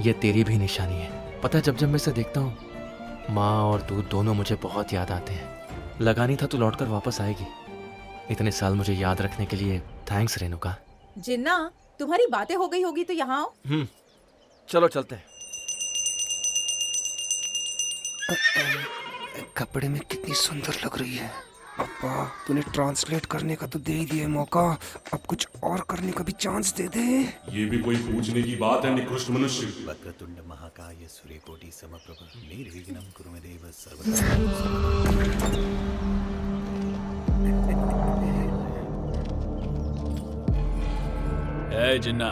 ये तेरी भी निशानी है। पता है, जब जब मैं इसे देखता हूँ, माँ और तू दोनों मुझे बहुत याद आते हैं। लगानी था तू लौटकर वापस आएगी। इतने साल मुझे याद रखने के लिए थैंक्स रेणुका। जिन्ना, तुम्हारी बातें हो गई होगी तो यहाँ आओ। चलो चलते हैं। कपड़े में कितनी सुंदर लग रही है। पापा, तूने ट्रांसलेट करने का तो दे ही दिया मौका, अब कुछ और करने का भी चांस दे दे। ये भी कोई पूछने की बात है निकृष्ट मनुष्य। वक्रतुंड महाकाय सूर्यकोटि समप्रभ निर्विघ्नं कुरु मे देव ए जिन्ना,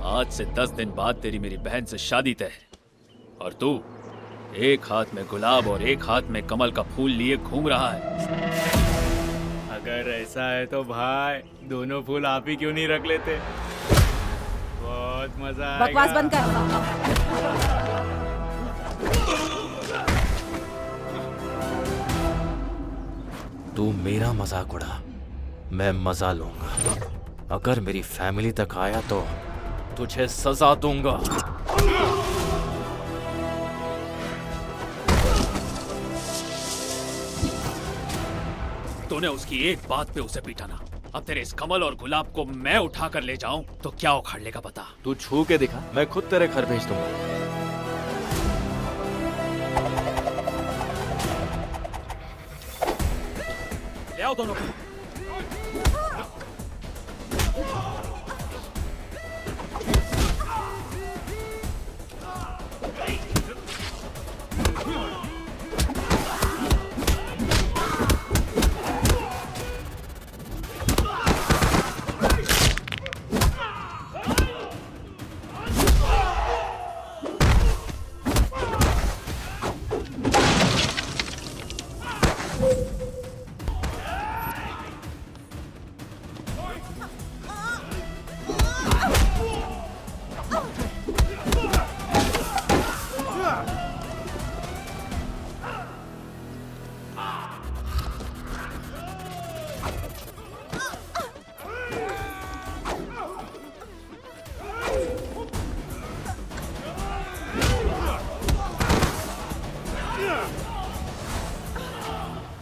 आज से 10 दिन बाद तेरी मेरी बहन से शादी तय है, और तू एक हाथ में गुलाब और एक हाथ में कमल का फूल लिए घूम रहा है। अगर ऐसा है तो भाई दोनों फूल आप ही क्यों नहीं रख लेते? बहुत मजा आएगा। बकवास बंद कर। तू मेरा मजाक उड़ा, मैं मजा लूंगा। अगर मेरी फैमिली तक आया तो तुझे सजा दूंगा। तूने उसकी एक बात पे उसे पीटा ना। अब तेरे इस कमल और गुलाब को मैं उठा कर ले जाऊं तो क्या उखाड़ लेगा बता? तू छू के दिखा, मैं खुद तेरे घर भेज दूंगा। ले आओ दोनों को।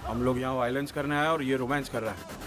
हम लोग यहाँ वायलेंस करने आए और ये रोमांस कर रहा है।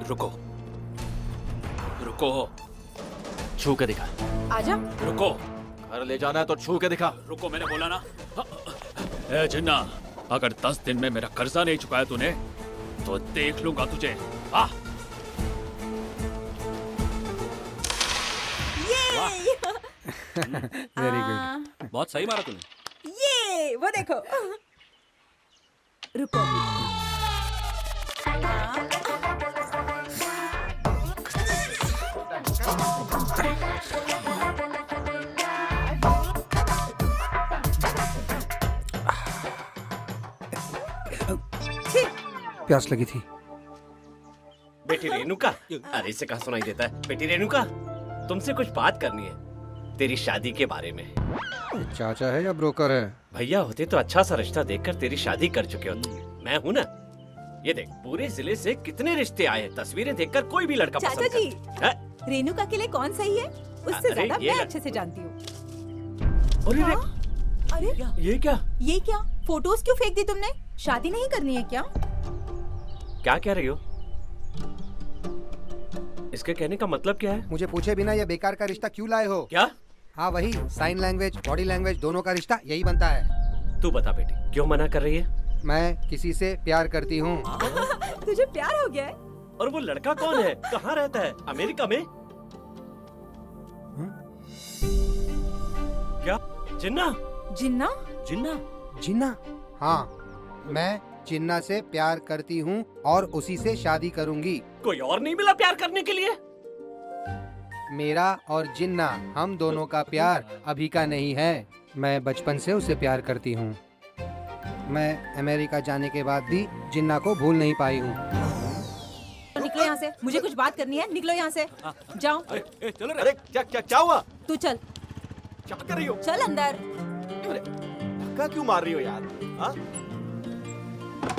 रुको रुको, छू के दिखा। आजा। रुको, घर ले जाना है तो छू के दिखा। रुको, मैंने बोला ना। ए जिन्ना, अगर 10 दिन में मेरा कर्जा नहीं चुकाया तूने तो देख लूंगा तुझे। आ वेरी गुड। बहुत सही मारा तूने। ये वो देखो। रुको। प्यास लगी थी। बेटी रेणुका, अरे इसे कहाँ सुनाई देता है? बेटी रेणुका, तुमसे कुछ बात करनी है, तेरी शादी के बारे में। चाचा है या ब्रोकर है? भैया होते तो अच्छा सा रिश्ता देखकर तेरी शादी कर चुके होते। मैं हूँ ना, ये देख पूरे जिले से कितने रिश्ते आए हैं। तस्वीरें देखकर कोई भी लड़का चाचा पसंद जी, कर। रेणुका के लिए कौन सही है उससे अरे ज्यादा ये मैं लग- अच्छे से जानती हूँ। अरे ये क्या? ये क्या फोटोज क्यों फेंक दी तुमने? शादी नहीं करनी है क्या? क्या कह रही हो? इसके कहने का मतलब क्या है? मुझे पूछे बिना ये बेकार का रिश्ता क्यों लाए हो? क्या? हाँ वही, साइन लैंग्वेज बॉडी लैंग्वेज दोनों का रिश्ता यही बनता है। तू बता बेटी, क्यों मना कर रही है? मैं किसी से प्यार करती हूँ। तुझे प्यार हो गया है? और वो लड़का कौन है? कहाँ रहता है? अमेरिका में? क्या? जिन्ना? जिन्ना? जिन्ना? जिन्ना? हाँ, मैं जिन्ना से प्यार करती हूँ और उसी से शादी करूँगी। कोई और नहीं मिला प्यार करने के लिए? मेरा और जिन्ना, हम दोनों का प्यार अभी का नहीं है। मैं बचपन से उसे प्यार करती हूँ। मैं अमेरिका जाने के बाद भी जिन्ना को भूल नहीं पाई हूँ। निकलो यहाँ से, मुझे कुछ बात करनी है। निकलो यहाँ से, जाओ। चलो। अरे क्या क्या क्या हुआ? तू चल। क्या कर रही हो? चल अंदर। अरे धक्का क्यों मार रही हो यार? हाँ?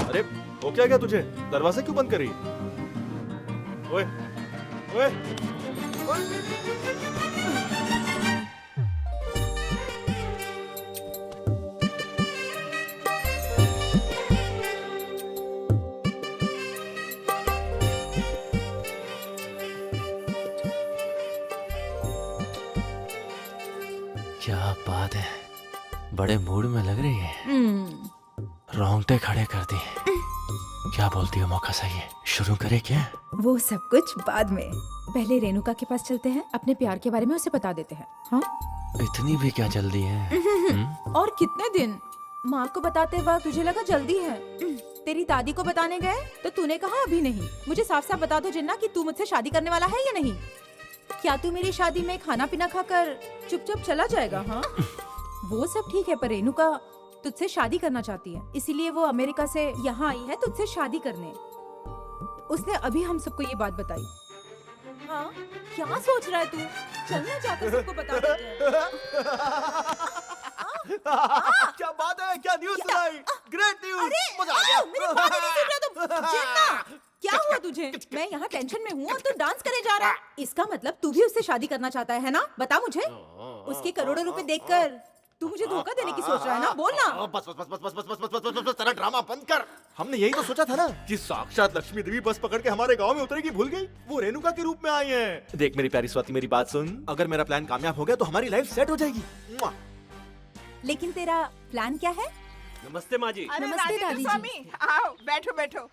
अरे हो क्या तुझे? दरवाजा क्यों बंद कर रही है? ओए, ओए, ओए। क्या बात है, बड़े मूड में लग रही है। रोंगटे खड़े कर दी। क्या बोलती हो? मौका सही है, शुरू करे क्या? वो सब कुछ बाद में, पहले रेणुका के पास चलते हैं, अपने प्यार के बारे में उसे बता देते हैं। हाँ? इतनी भी क्या जल्दी है? और कितने दिन? माँ को बताते वक्त तुझे लगा जल्दी है। तेरी दादी को बताने गए तो तूने कहा अभी नहीं। मुझे साफ साफ बता दो जिन्ना कि तू मुझसे शादी करने वाला है या नहीं। क्या तू मेरी शादी में खाना पीना खाकर चुपचाप चला जाएगा? हाँ, वो सब ठीक है, पर रेणुका तुझसे शादी करना चाहती है, इसीलिए वो अमेरिका से यहाँ आई है तुझसे शादी करने। उसने अभी हम सबको ये बात बताई। हाँ, क्या सोच रहा है तू? चलना जाकर सबको बता देते हैं। क्या बात है? क्या न्यूज़ सुनाई? Great news! मजा आ गया। मेरी बात नहीं सुन रहा तुम? जिन्ना, क्या हुआ तुझे? मैं यहाँ टेंशन में हूँ और तू डांस करे जा रहा है। इसका मतलब तू भी उससे शादी करना चाहता है ना? बता मुझे। उसके करोड़ों रुपए देखकर तू मुझे धोखा देने की सोच रहा है ना? बोलना। बस बस बस बस बस बस बस बस बस बस तेरा ड्रामा बंद कर। हमने यही तो सोचा था ना कि साक्षात लक्ष्मी देवी बस पकड़ के हमारे गांव में उतरेगी, भूल गई? वो रेणुका के रूप में आई है। देख मेरी प्यारी स्वाति, मेरी बात सुन। अगर मेरा प्लान कामयाब हो गया तो हमारी लाइफ सेट हो जाएगी। लेकिन तेरा प्लान क्या है? नमस्ते माँ जी। अरे नमस्ते राजेंद्र दादी जी। स्वामी, आओ बैठो बैठो।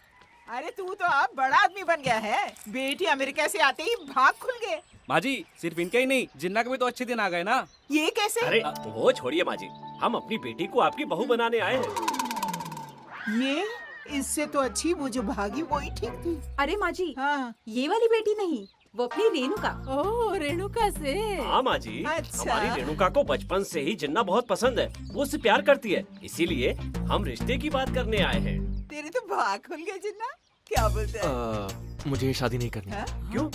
अरे तू तो अब बड़ा आदमी बन गया है। बेटी अमेरिका से आते ही भाग खुल गए। माँ जी, सिर्फ इनके ही नहीं, जिन्ना के भी तो अच्छे दिन आ गए ना। ये कैसे? अरे वो छोड़िए माँ जी, हम अपनी बेटी को आपकी बहू बनाने आए हैं। ये इससे तो अच्छी वो जो भागी वही ठीक थी। अरे माँ जी, हाँ। ये वाली बेटी नहीं, वो अपनी रेणुका। ओह, रेणुका से। हाँ माँ जी, अच्छा। हमारी रेणुका को बचपन से ही जिन्ना बहुत पसंद है। वो उससे प्यार करती है, इसीलिए हम रिश्ते की बात करने आए हैं। तेरे तो भाग खुल गए जिन्ना। क्या बोलते हैं? मुझे ये शादी नहीं करनी। क्यों?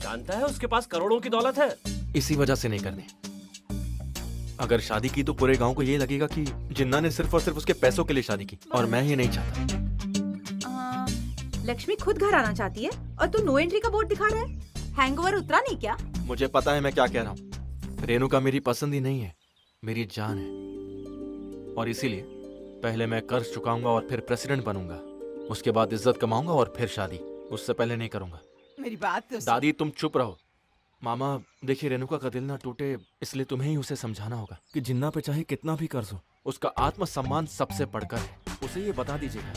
जानता है उसके पास करोड़ों की दौलत है। इसी वजह से नहीं करनी। अगर शादी की तो पूरे गांव को ये लगेगा कि जिन्ना ने सिर्फ और सिर्फ उसके पैसों के लिए शादी की, और मैं ये नहीं चाहता। लक्ष्मी खुद घर आना चाहती है और तू नो एंट्री का बोर्ड दिखा रहा है। हैंगओवर उतरा नहीं क्या? मुझे पता है मैं क्या कह रहा हूँ। रेणुका मेरी पसंद ही नहीं है, मेरी जान है। और इसीलिए पहले मैं कर्ज चुकाऊंगा और फिर प्रेसिडेंट बनूंगा। उसके बाद इज्जत कमाऊंगा और फिर शादी। उससे पहले नहीं करूंगा। मेरी बात तो सुन। दादी तुम चुप रहो। मामा देखिए, रेणुका का दिल ना टूटे इसलिए तुम्हें ही उसे समझाना होगा कि जिन्ना पे चाहे कितना भी कर्ज हो, उसका आत्मसम्मान सबसे बढ़कर है। उसे ये बता दीजिएगा।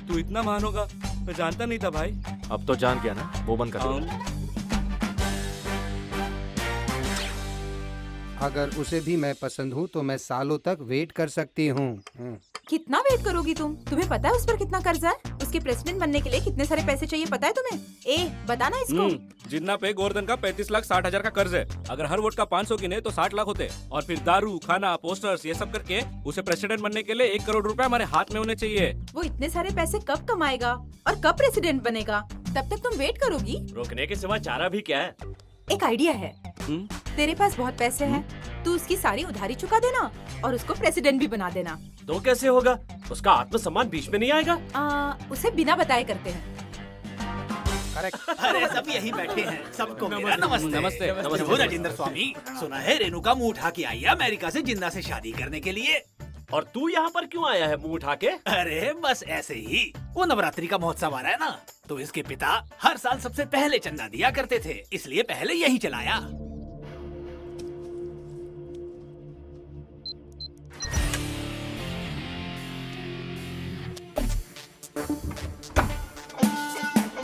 तू इतना महान होगा मैं जानता नहीं था भाई। अब तो जान गया ना, वो बंद कर। अगर उसे भी मैं पसंद हूँ तो मैं सालों तक वेट कर सकती हूँ। कितना वेट करोगी तुम? तुम्हें पता है उस पर कितना कर्जा है? उसके प्रेसिडेंट बनने के लिए कितने सारे पैसे चाहिए पता है तुम्हें? बताना इसको। जिन्ना पे गोवर्धन का 35,60,000 का कर्ज है। अगर हर वोट का 500 गिने तो 60 लाख होते। और फिर दारू, खाना, पोस्टर्स ये सब करके उसे प्रेसिडेंट बनने के लिए 1 करोड़ रुपए हमारे हाथ में होने चाहिए। वो इतने सारे पैसे कब कमाएगा और कब प्रेसिडेंट बनेगा? तब तक तुम वेट करोगी? रोकने के सिवा चारा भी क्या है? एक आइडिया है। तेरे पास बहुत पैसे हैं, तू उसकी सारी उधारी चुका देना और उसको प्रेसिडेंट भी बना देना। तो कैसे होगा? उसका आत्मसम्मान बीच में नहीं आएगा? उसे बिना बताए करते हैं। अरे सब यही बैठे हैं, सबको मेरा नमस्ते। नमस्ते। वो राजेंद्र स्वामी, सुना है रेणुका मुंह उठा के आई है अमेरिका से जिन्ना से शादी करने के लिए। और तू यहाँ पर क्यों आया है मुंह उठा के? अरे बस ऐसे ही। वो नवरात्रि का महोत्सव आ रहा है ना, तो इसके पिता हर साल सबसे पहले चंदा दिया करते थे, इसलिए पहले यही चलाया।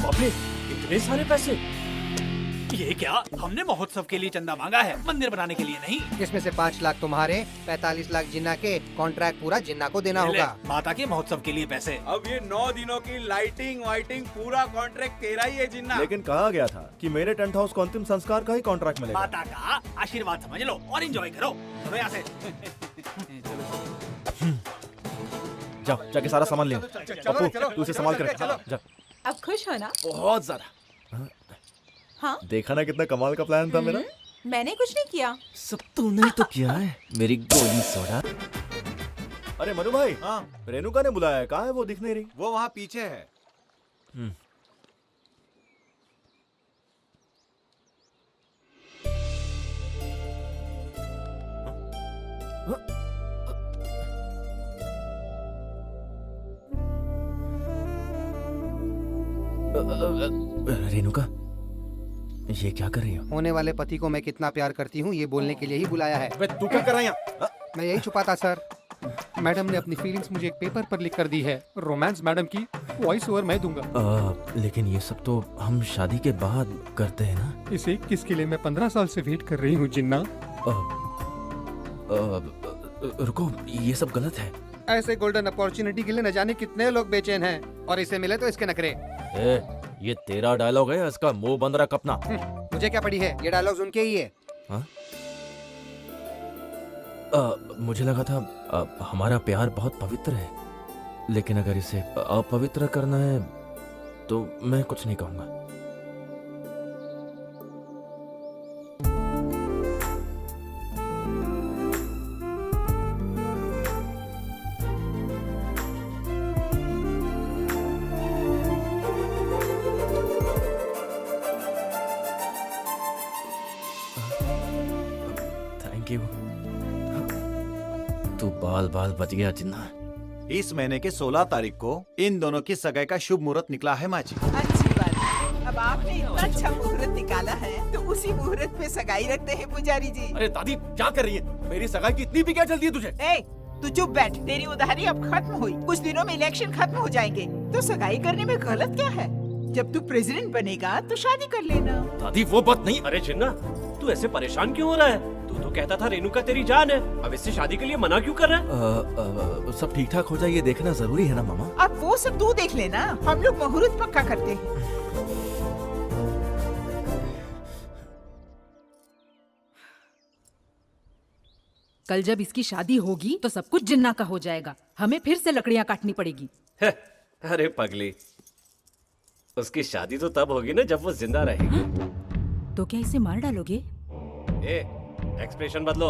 बापरे, इतने सारे पैसे! ये क्या? हमने महोत्सव के लिए चंदा मांगा है, मंदिर बनाने के लिए नहीं। इसमें से 5 लाख तुम्हारे, 45 लाख जिन्ना के। कॉन्ट्रैक्ट पूरा जिन्ना को देना होगा। माता के महोत्सव के लिए पैसे। अब ये 9 दिनों की लाइटिंग वाइटिंग पूरा कॉन्ट्रैक्ट तेरा ही है जिन्ना। लेकिन कहा गया था कि मेरे टेंट हाउस को अंतिम संस्कार का ही कॉन्ट्रैक्ट मिलेगा। माता का आशीर्वाद समझ लो और एंजॉय करो। चलो यहाँ से। जाओ जाके सारा सामान ले। पप्पू तू उसे संभाल कर रख। जा। अब खुश हो ना? बहुत ज्यादा। हाँ? देखा ना कितना कमाल का प्लान था मेरा। मैंने कुछ नहीं किया। सब तूने तो किया है, मेरी गोली सोडा। अरे मनु भाई, हाँ रेणुका ने बुलाया है, कहाँ है वो? दिख नहीं रही। वो वहाँ पीछे है। रेणुका, ये क्या कर रही हो? होने वाले पति को मैं कितना प्यार करती हूँ ये बोलने के लिए ही बुलाया है। तू क्या कर रहा है यहाँ? मैं यही छुपा था सर। मैडम ने अपनी फीलिंग्स मुझे एक पेपर पर लिख कर दी है। रोमांस मैडम की वॉइस ओवर मैं दूंगा। लेकिन ये सब तो हम शादी के बाद करते हैं ना। इसे किसके लिए मैं 15 साल से वेट कर रही हूँ जिन्ना। रुको, ये सब गलत है। ऐसे गोल्डन अपॉर्चुनिटी के लिए न जाने कितने लोग बेचैन हैं और इसे मिले तो इसके नखरे। ये तेरा डायलॉग है, इसका मुंह बंद रख अपना। मुझे क्या पड़ी है, ये डायलॉग्स उनके ही है। मुझे लगा था हमारा प्यार बहुत पवित्र है, लेकिन अगर इसे अपवित्र करना है तो मैं कुछ नहीं कहूंगा। Thank you. तू बाल बाल बच गया जिन्ना। इस महीने के 16 तारीख को इन दोनों की सगाई का शुभ मुहूर्त निकला है माँ जी। अच्छी बात है। अब आपने इतना अच्छा मुहूर्त निकाला है तो उसी मुहूर्त पे सगाई रखते हैं पुजारी जी। अरे दादी क्या कर रही है? मेरी सगाई की इतनी भी क्या जल्दी है तुझे? तू चुप बैठ। तेरी उधारी अब खत्म हुई, कुछ दिनों में इलेक्शन खत्म हो जाएंगे, तो सगाई करने में गलत क्या है? जब तू प्रेसिडेंट बनेगा तो शादी कर लेना। दादी वो बात नहीं। अरे जिन्ना, तू ऐसे परेशान क्यों हो रहा है? तू तो कहता था रेणुका तेरी जान है, अब इससे शादी के लिए मना क्यों कर रहा है? सब ठीक ठाक हो जाए ये देखना जरूरी है ना मामा। अब वो सब तू देख लेना, हम लोग मुहूर्त पक्का करते हैं। कल जब इसकी शादी होगी तो सब कुछ जिन्ना का हो जाएगा, हमें फिर से लकड़ियां काटनी पड़ेगी। अरे पगली, उसकी शादी तो तब होगी ना जब वो जिंदा रहेगी। तो क्या इसे मार डालोगे? एक्सप्रेशन बदलो।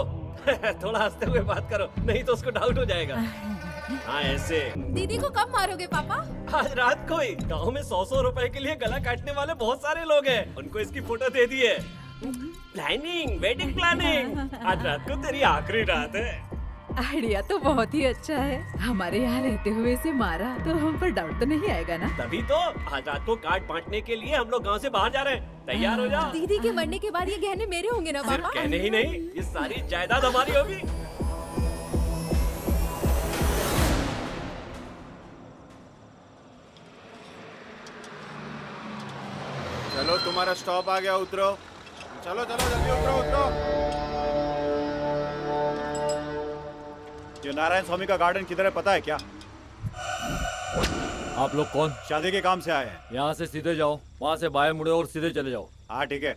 थोड़ा हंसते हुए बात करो, नहीं तो उसको डाउट हो जाएगा। हाँ ऐसे। दीदी को कब मारोगे पापा? आज रात को ही। गाँव में 100-100 रुपए के लिए गला काटने वाले बहुत सारे लोग हैं, उनको इसकी फोटो दे दी है। Planning, wedding planning. आज रात को तेरी आखिरी रात है। आइडिया तो बहुत ही अच्छा है। हमारे यहाँ रहते हुए इसे मारा तो हम पर डाउट तो नहीं आएगा ना? तभी तो आज रात को कार्ड बांटने के लिए हम लोग गांव से बाहर जा रहे हैं। तैयार हो जाओ। दीदी के मरने के बाद ये गहने मेरे होंगे ना सिर्फ पापा? कहने ही नहीं, ये सारी जायदाद हमारी होगी। चलो तुम्हारा स्टॉप आ गया, उतरो। चलो चलो जल्दी उतरो उतरो। ये नारायण स्वामी का गार्डन किधर है पता है क्या? आप लोग कौन? शादी के काम से आए हैं। यहाँ से सीधे जाओ, वहाँ से बाएं मुड़े और सीधे चले जाओ। हाँ ठीक है।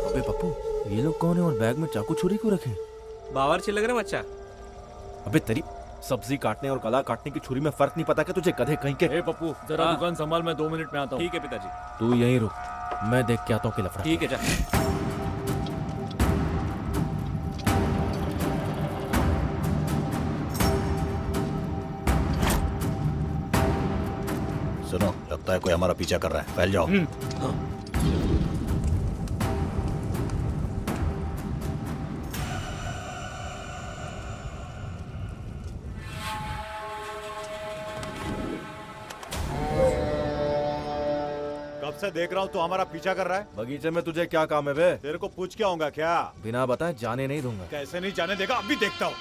अबे पप्पू, ये लोग कौन है और बैग में चाकू छुरी क्यों रखे? बावर्ची लग रहे बच्चा। अबे तेरी सब्जी काटने और गला काटने की छुरी में फर्क नहीं पता क्या तुझे? गधे कहीं के। ए पप्पू, जरा दुकान संभाल, मैं 2 मिनट में आता हूँ। ठीक है पिताजी। तू यहीं रुक, मैं देख के आता हूँ कि लफड़ा। ठीक है जा। सुनो, लगता है कोई हमारा पीछा कर रहा है, फैल जाओ। कब से देख रहा हूँ तू हमारा पीछा कर रहा है। बगीचे में तुझे क्या काम है बे? तेरे को पूछ के आऊंगा क्या? बिना बताए जाने नहीं दूंगा। कैसे नहीं जाने देगा, अभी देखता हूँ।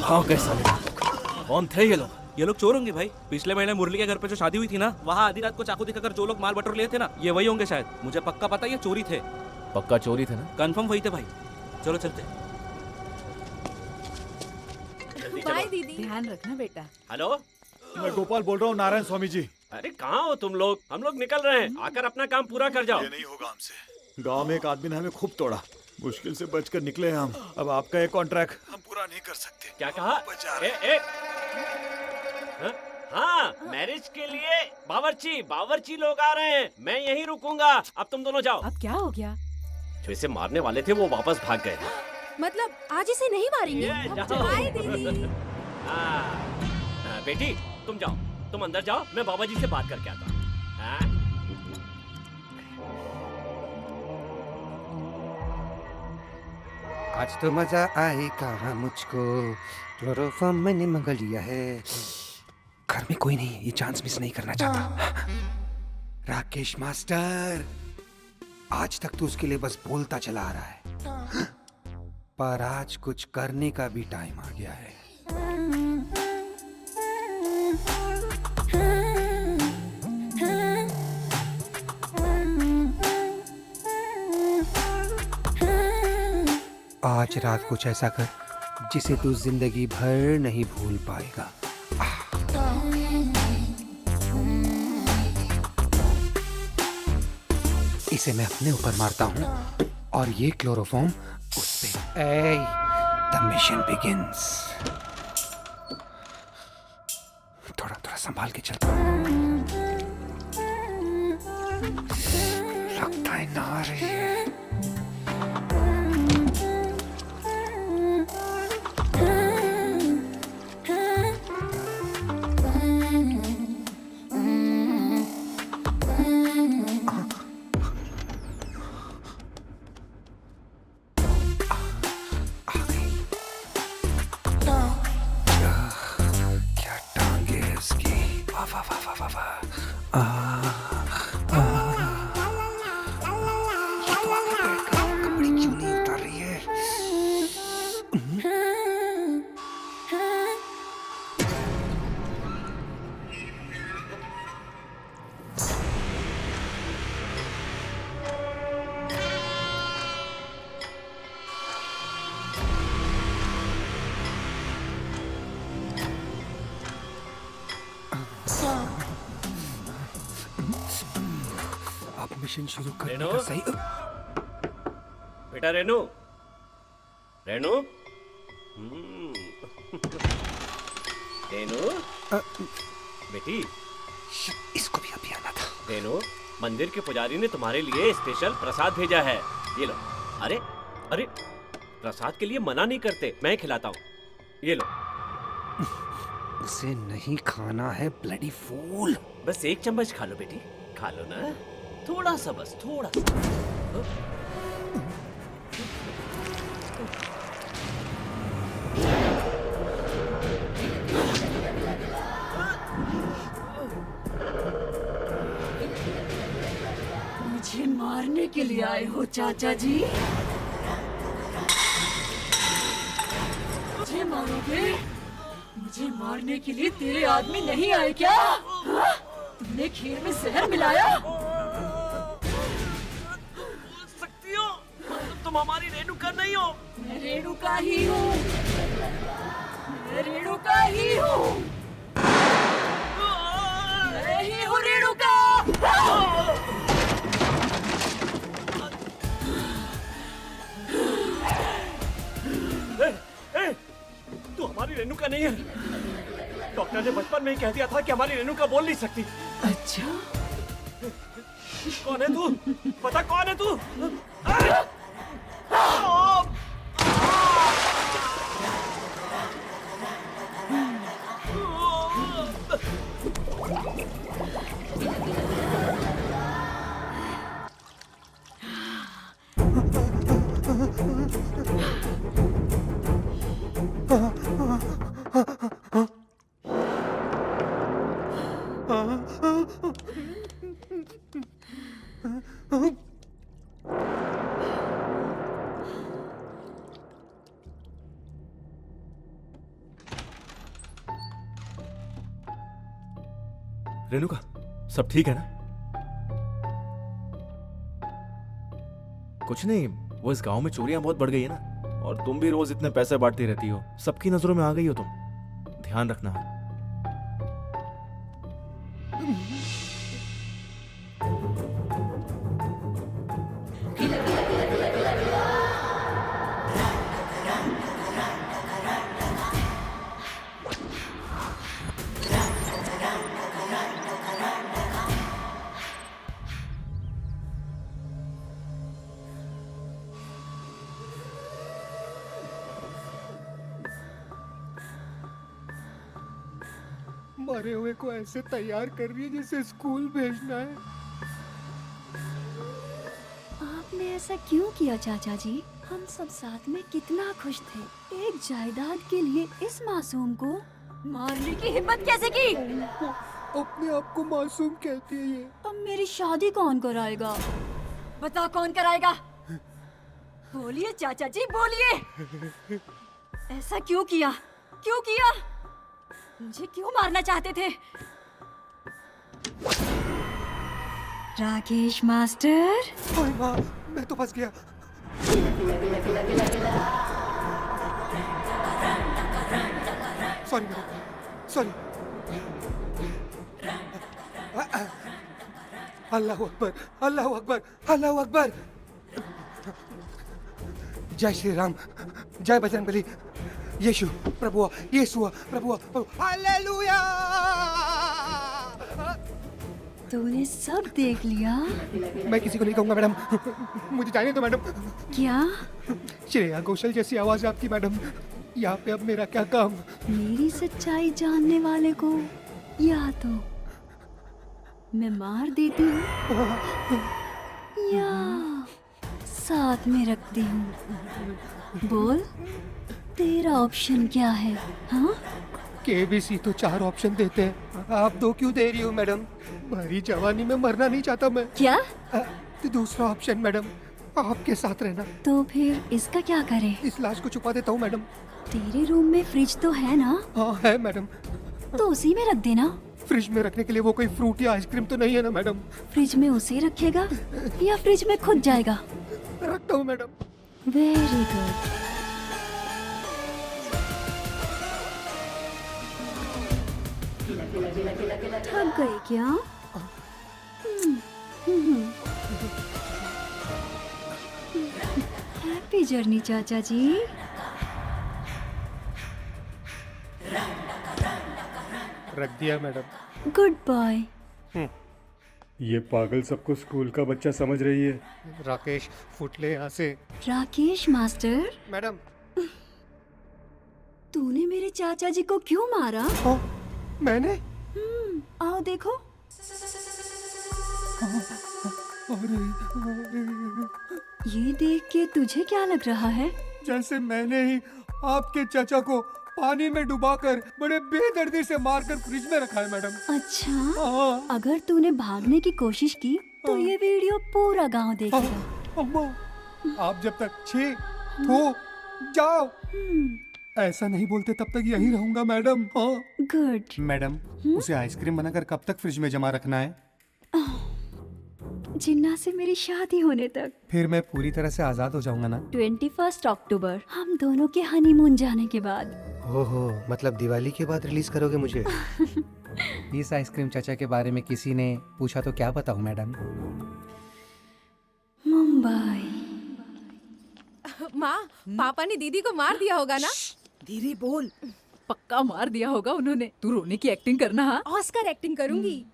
हाँ कैसा कौन थे ये लोग? ये लोग चोर होंगे भाई। पिछले महीने मुरली के घर पे जो शादी हुई थी ना, वहाँ आधी रात को चाकू दिखाकर जो लोग माल बटोर लिए थे ना, ये वही होंगे शायद। मुझे पक्का पता ये चोरी थे। पक्का चोरी थे ना? कंफर्म वही थे भाई। चलो चलते। बाय दीदी। ध्यान रखना बेटा। हेलो, मैं गोपाल बोल रहा हूँ, नारायण स्वामी जी। अरे कहाँ हो तुम लोग? हम लोग निकल रहे हैं, आकर अपना काम पूरा कर जाओ। ये नहीं होगा हमसे। गांव में एक आदमी ने हमें खूब तोड़ा, मुश्किल से बचकर निकले हैं हम। अब आपका एक कॉन्ट्रैक्ट हम पूरा नहीं कर सकते। क्या कहा? हाँ, मैरिज के लिए बावर्ची लोग आ रहे हैं। मैं यहीं रुकूंगा, अब तुम दोनों जाओ। अब क्या हो गया? जो इसे मारने वाले थे वो वापस भाग गए। मतलब आज इसे नहीं मारेंगे? बाय दीदी। बेटी तुम जाओ, तुम अंदर जाओ, मैं बाबा जी से बात करके आता हूँ। आज तो मजा आएगा मुझको, क्लोरोफॉर्म मैंने मंगा लिया है। घर में कोई नहीं, ये चांस मिस नहीं करना चाहता। राकेश मास्टर, आज तक तो उसके लिए बस बोलता चला आ रहा है, पर आज कुछ करने का भी टाइम आ गया है। आज रात कुछ ऐसा कर जिसे तू जिंदगी भर नहीं भूल पाएगा। इसे मैं अपने ऊपर मारता हूँ और ये क्लोरोफॉर्म उस पे। The mission begins. थोड़ा थोड़ा संभाल के चलता हूँ। लगता है ना आ रही है। क्या टांगे है उसकी, वाह वाह वाह वाह वाह वाह। कपड़े क्यों नहीं उतार रही है? आप मिशन शुरू करने रेनू? का सही। बेटा रेनू, रेनू, रेनू, बेटी, इसको भी अभी आना था। रेनू, मंदिर के पुजारी ने तुम्हारे लिए स्पेशल प्रसाद भेजा है, ये लो। अरे अरे, प्रसाद के लिए मना नहीं करते, मैं खिलाता हूँ, ये लो। उसे नहीं खाना है ब्लडी फूल। बस एक चम्मच खा लो बेटी, खा लो ना, थोड़ा सा, बस थोड़ा सा। मुझे मारने के लिए आए हो चाचा जी? मुझे मारोगे? मुझे मारने के लिए तेरे आदमी नहीं आए क्या? हाँ? तुमने खीर में जहर मिलाया? सकती हो? तुम हमारी रेणुका नहीं हो। मैं रेणुका ही हूँ। मैं रेणुका ही हूँ। मैं ही हूँ रेणुका। तू हमारी रेणुका नहीं है। डॉक्टर ने बचपन में ही कह दिया था कि हमारी रेणुका बोल नहीं सकती। अच्छा, कौन है तू? पता कौन है तू? रेणुका, सब ठीक है ना? कुछ नहीं, वो इस गांव में चोरियां बहुत बढ़ गई है ना, और तुम भी रोज इतने पैसे बांटती रहती हो, सबकी नजरों में आ गई हो तुम। ध्यान रखना। मरे हुए को ऐसे तैयार कर रही है जैसे स्कूल भेजना है। आपने ऐसा क्यों किया चाचा जी? हम सब साथ में कितना खुश थे। एक जायदाद के लिए इस मासूम को मारने की हिम्मत कैसे की? अपने आप को मासूम कहती है ये। अब मेरी शादी कौन कराएगा? बता कौन कराएगा? बोलिए चाचा जी, बोलिए। ऐसा क्यों किया? क्यों किया? मुझे क्यों मारना चाहते थे? राकेश मास्टर। ओए माँ, मैं तो फंस गया। Sorry sorry. अल्लाह अकबर, अल्लाह अकबर, अल्लाह अकबर। जय श्री राम, जय बजरंगबली, यीशु प्रभु, यीशु प्रभु, हालेलुया। तूने सब देख लिया? मैं किसी को नहीं कहूँगा मैडम, मुझे जाने दो मैडम। क्या? श्रेया घोषाल जैसी आवाज है आपकी मैडम, यहाँ पे अब मेरा क्या काम? मेरी सच्चाई जानने वाले को या तो मैं मार देती हूँ या साथ में रखती हूँ। बोल, तेरा ऑप्शन क्या है? हाँ? केबीसी तो 4 ऑप्शन देते हैं, आप 2 क्यों दे रही हो मैडम? भरी जवानी में मरना नहीं चाहता मैं। क्या? तो दूसरा ऑप्शन मैडम, आपके साथ रहना। तो फिर इसका क्या करें? इस लाश को छुपा देता हूँ मैडम। तेरे रूम में फ्रिज तो है ना? हाँ है मैडम। तो उसी में रख देना। फ्रिज में रखने के लिए वो कोई फ्रूट या आइसक्रीम तो नहीं है ना मैडम? फ्रिज में उसे रखेगा या फ्रिज में खुद जाएगा? रखता हूँ मैडम। Very good. थक गए क्या? हैप्पी जर्नी चाचा जी। रख दिया मैडम। Good bye. ये पागल सबको स्कूल का बच्चा समझ रही है। राकेश, फुटले यहाँ से। राकेश मास्टर। मैडम। तूने मेरे चाचा जी को क्यों मारा? मैंने? आओ देखो। ये देख के तुझे क्या लग रहा है? जैसे मैंने ही आपके चाचा को पानी में डुबाकर बड़े बेदर्दी से मारकर फ्रिज में रखा है मैडम। अच्छा, अगर तूने भागने की कोशिश की तो ये वीडियो पूरा गांव देखेगा। अम्मा, आप जब तक छी थू जाओ ऐसा नहीं बोलते तब तक यहीं रहूंगा मैडम। गुड। मैडम, उसे आइसक्रीम बनाकर कब तक फ्रिज में जमा रखना है? जिन्ना से मेरी शादी होने तक। फिर मैं पूरी तरह से आजाद हो जाऊंगा ना? 21 अक्टूबर, हम दोनों के हनीमून जाने के बाद। ओहो, मतलब दिवाली के बाद रिलीज करोगे मुझे? इस आइसक्रीम चाचा के बारे में किसी ने पूछा तो क्या बताऊं मैडम? मुंबई। माँ, पापा ने दीदी को मार दिया होगा ना? धीरे बोल। पक्का मार दिया होगा उन्होंने। तू रोने की एक्टिंग करना। हाँ, ऑस्कर एक्टिंग करूंगी।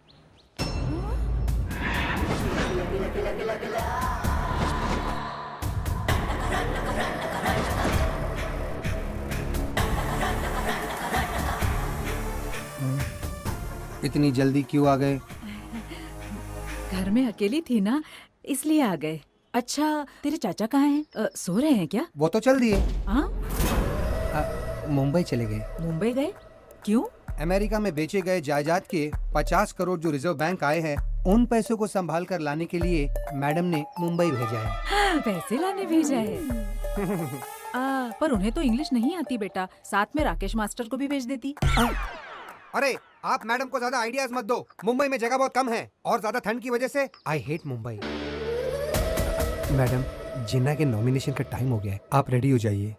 इतनी जल्दी क्यों आ गए? घर में अकेली थी ना, इसलिए आ गए। अच्छा, तेरे चाचा कहाँ हैं? सो रहे हैं क्या? वो तो चल दिए। हाँ? मुंबई चले गए। मुंबई गए? क्यों? अमेरिका में बेचे गए जायदाद के 50 करोड़ जो रिजर्व बैंक आए हैं, उन पैसों को संभाल कर लाने के लिए मैडम ने मुंबई भेजा है। पैसे लाने भेजा है। पर उन्हें तो इंग्लिश नहीं आती बेटा, साथ में राकेश मास्टर को भी भेज देती। अरे आप मैडम को ज्यादा आइडियाज मत दो। मुंबई में जगह बहुत कम है और ज्यादा ठंड की वजह से आई हेट मुंबई। मैडम, जिन्ना के नॉमिनेशन का टाइम हो गया है, आप रेडी हो जाइए।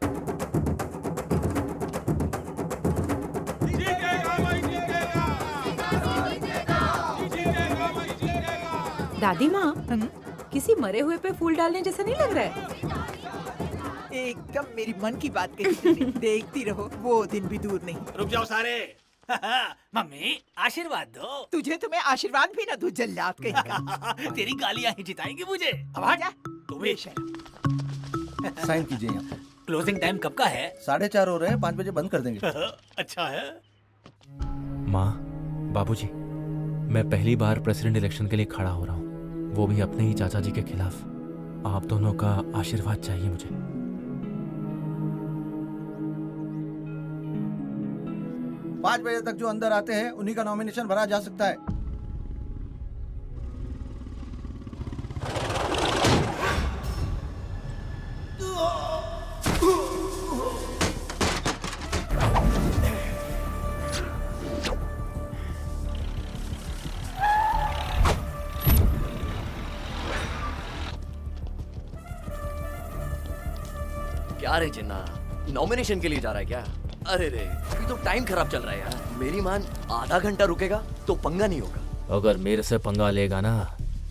दादी माँ, किसी मरे हुए पे फूल डालने जैसा नहीं लग रहा है? एकदम मेरी मन की बात कही तूने। देखती रहो, वो दिन भी दूर नहीं। रुक जाओ सारे। मम्मी, आशीर्वाद दो। तुझे तो मैं आशीर्वाद भी ना दूं, जल्लाद कहीं का। तेरी गालियां ही जिताएंगी मुझे। अब हट जा। तुम्हें साइन कीजिए यहाँ पर। क्लोजिंग टाइम कब का है? 4:30 हो रहे हैं, 5 बजे बंद कर देंगे। अच्छा है। माँ, बाबूजी, मैं पहली बार प्रेसिडेंट इलेक्शन के लिए खड़ा हो रहा हूँ, वो भी अपने ही चाचा जी के खिलाफ। आप दोनों का आशीर्वाद चाहिए मुझे। 5 बजे तक जो अंदर आते हैं उन्हीं का नॉमिनेशन भरा जा सकता है। क्या रे जिन्ना, नॉमिनेशन के लिए जा रहा है क्या? अरे रे, अभी तो टाइम खराब चल रहा है यार। मेरी मान आधा घंटा रुकेगा तो पंगा नहीं होगा। अगर मेरे से पंगा लेगा ना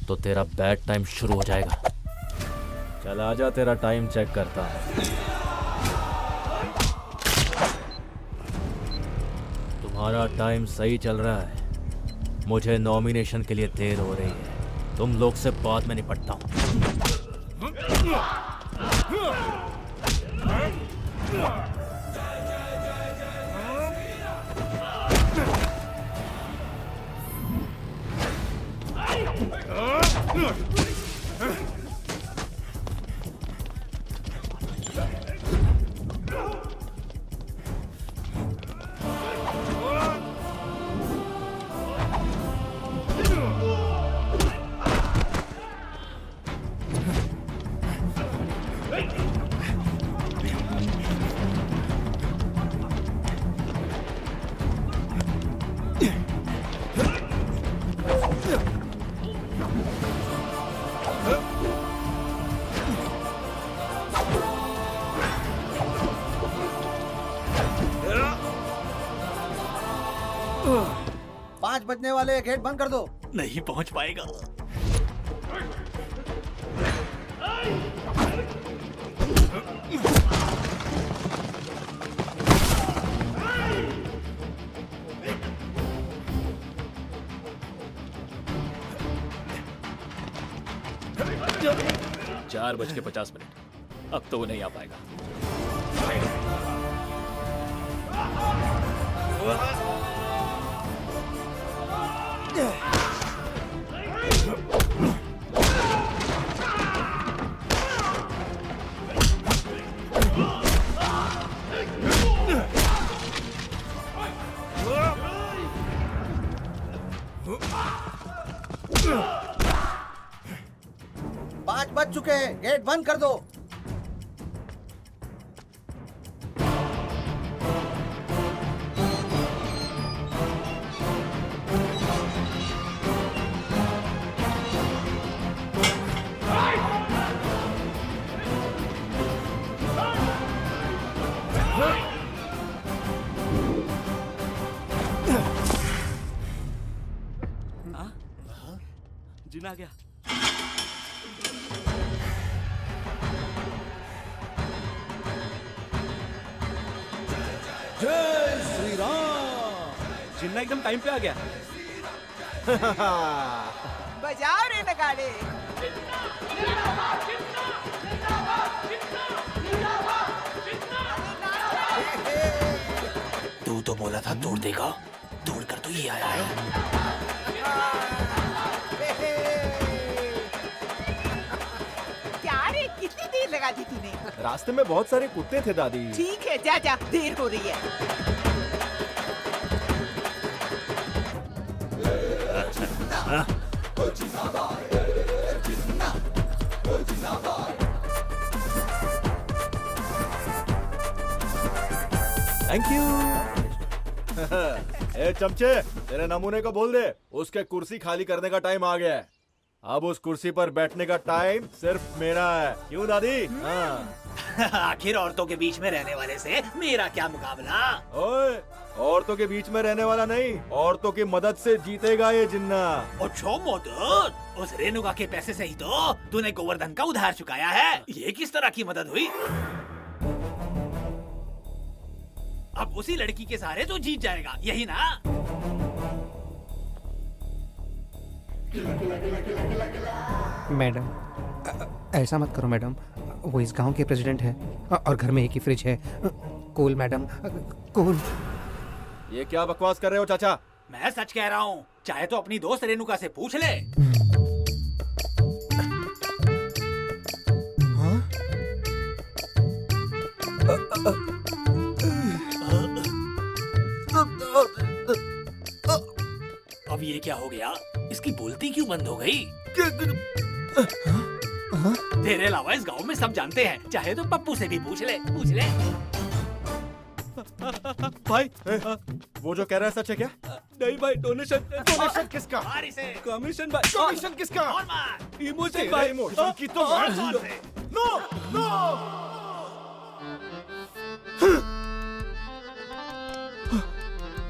तो तेरा बैड टाइम शुरू हो जाएगा। चल आजा, तेरा टाइम चेक करता है। तुम्हारा टाइम सही चल रहा है, मुझे नॉमिनेशन के लिए देर हो रही है, तुम लोग से बाद में निपटता हूँ। पाँच बजने वाले, गेट बंद कर दो। नहीं पहुंच पाएगा। चार बज के 50 मिनट, अब तो वो नहीं आ पाएगा। पाँच बज चुके हैं, गेट बंद कर दो। जिन्ना आ गया। जय श्री राम। जिन्ना एकदम टाइम पे आ गया। बजाओ रे नगाड़े। तू तो बोला था तोड़ देगा, तोड़ कर तो ये आया है। क्या रे, कितनी देर लगा दी तूने? रास्ते में बहुत सारे कुत्ते थे दादी। ठीक है, जा जा, देर हो रही है। Thank you. ए चमचे, तेरे नमूने को बोल दे, उसके कुर्सी खाली करने का टाइम आ गया है। अब उस कुर्सी पर बैठने का टाइम सिर्फ मेरा है। क्यों दादी? हाँ। आखिर औरतों के बीच में रहने वाले से मेरा क्या मुकाबला? ओए, औरतों के बीच में रहने वाला नहीं, औरतों की मदद से जीतेगा ये जिन्ना। अच्छा मदद? उस रेणुका के पैसे से ही तो तूने गोवर्धन का उधार चुकाया है। ये किस तरह की मदद हुई? अब उसी लड़की के सहारे तो जीत जाएगा, यही ना? मैडम, ऐसा मत करो मैडम, वो इस गांव के प्रेसिडेंट है और घर में एक ही फ्रिज है। Cool madam, cool. ये क्या बकवास कर रहे हो चाचा? मैं सच कह रहा हूँ, चाहे तो अपनी दोस्त रेणुका से पूछ ले। अब ये क्या हो गया? इसकी बोलती क्यों बंद हो गई? तेरे अलावा इस गांव में सब जानते हैं, चाहे तो पप्पू से भी पूछ ले, पूछ ले। भाई, वो जो कह रहा है सच है क्या? नहीं भाई, डोनेशन। डोनेशन किसका? कमीशन भाई। कमीशन किसका? इमोशन भाई। इमोशन की तो नो नो।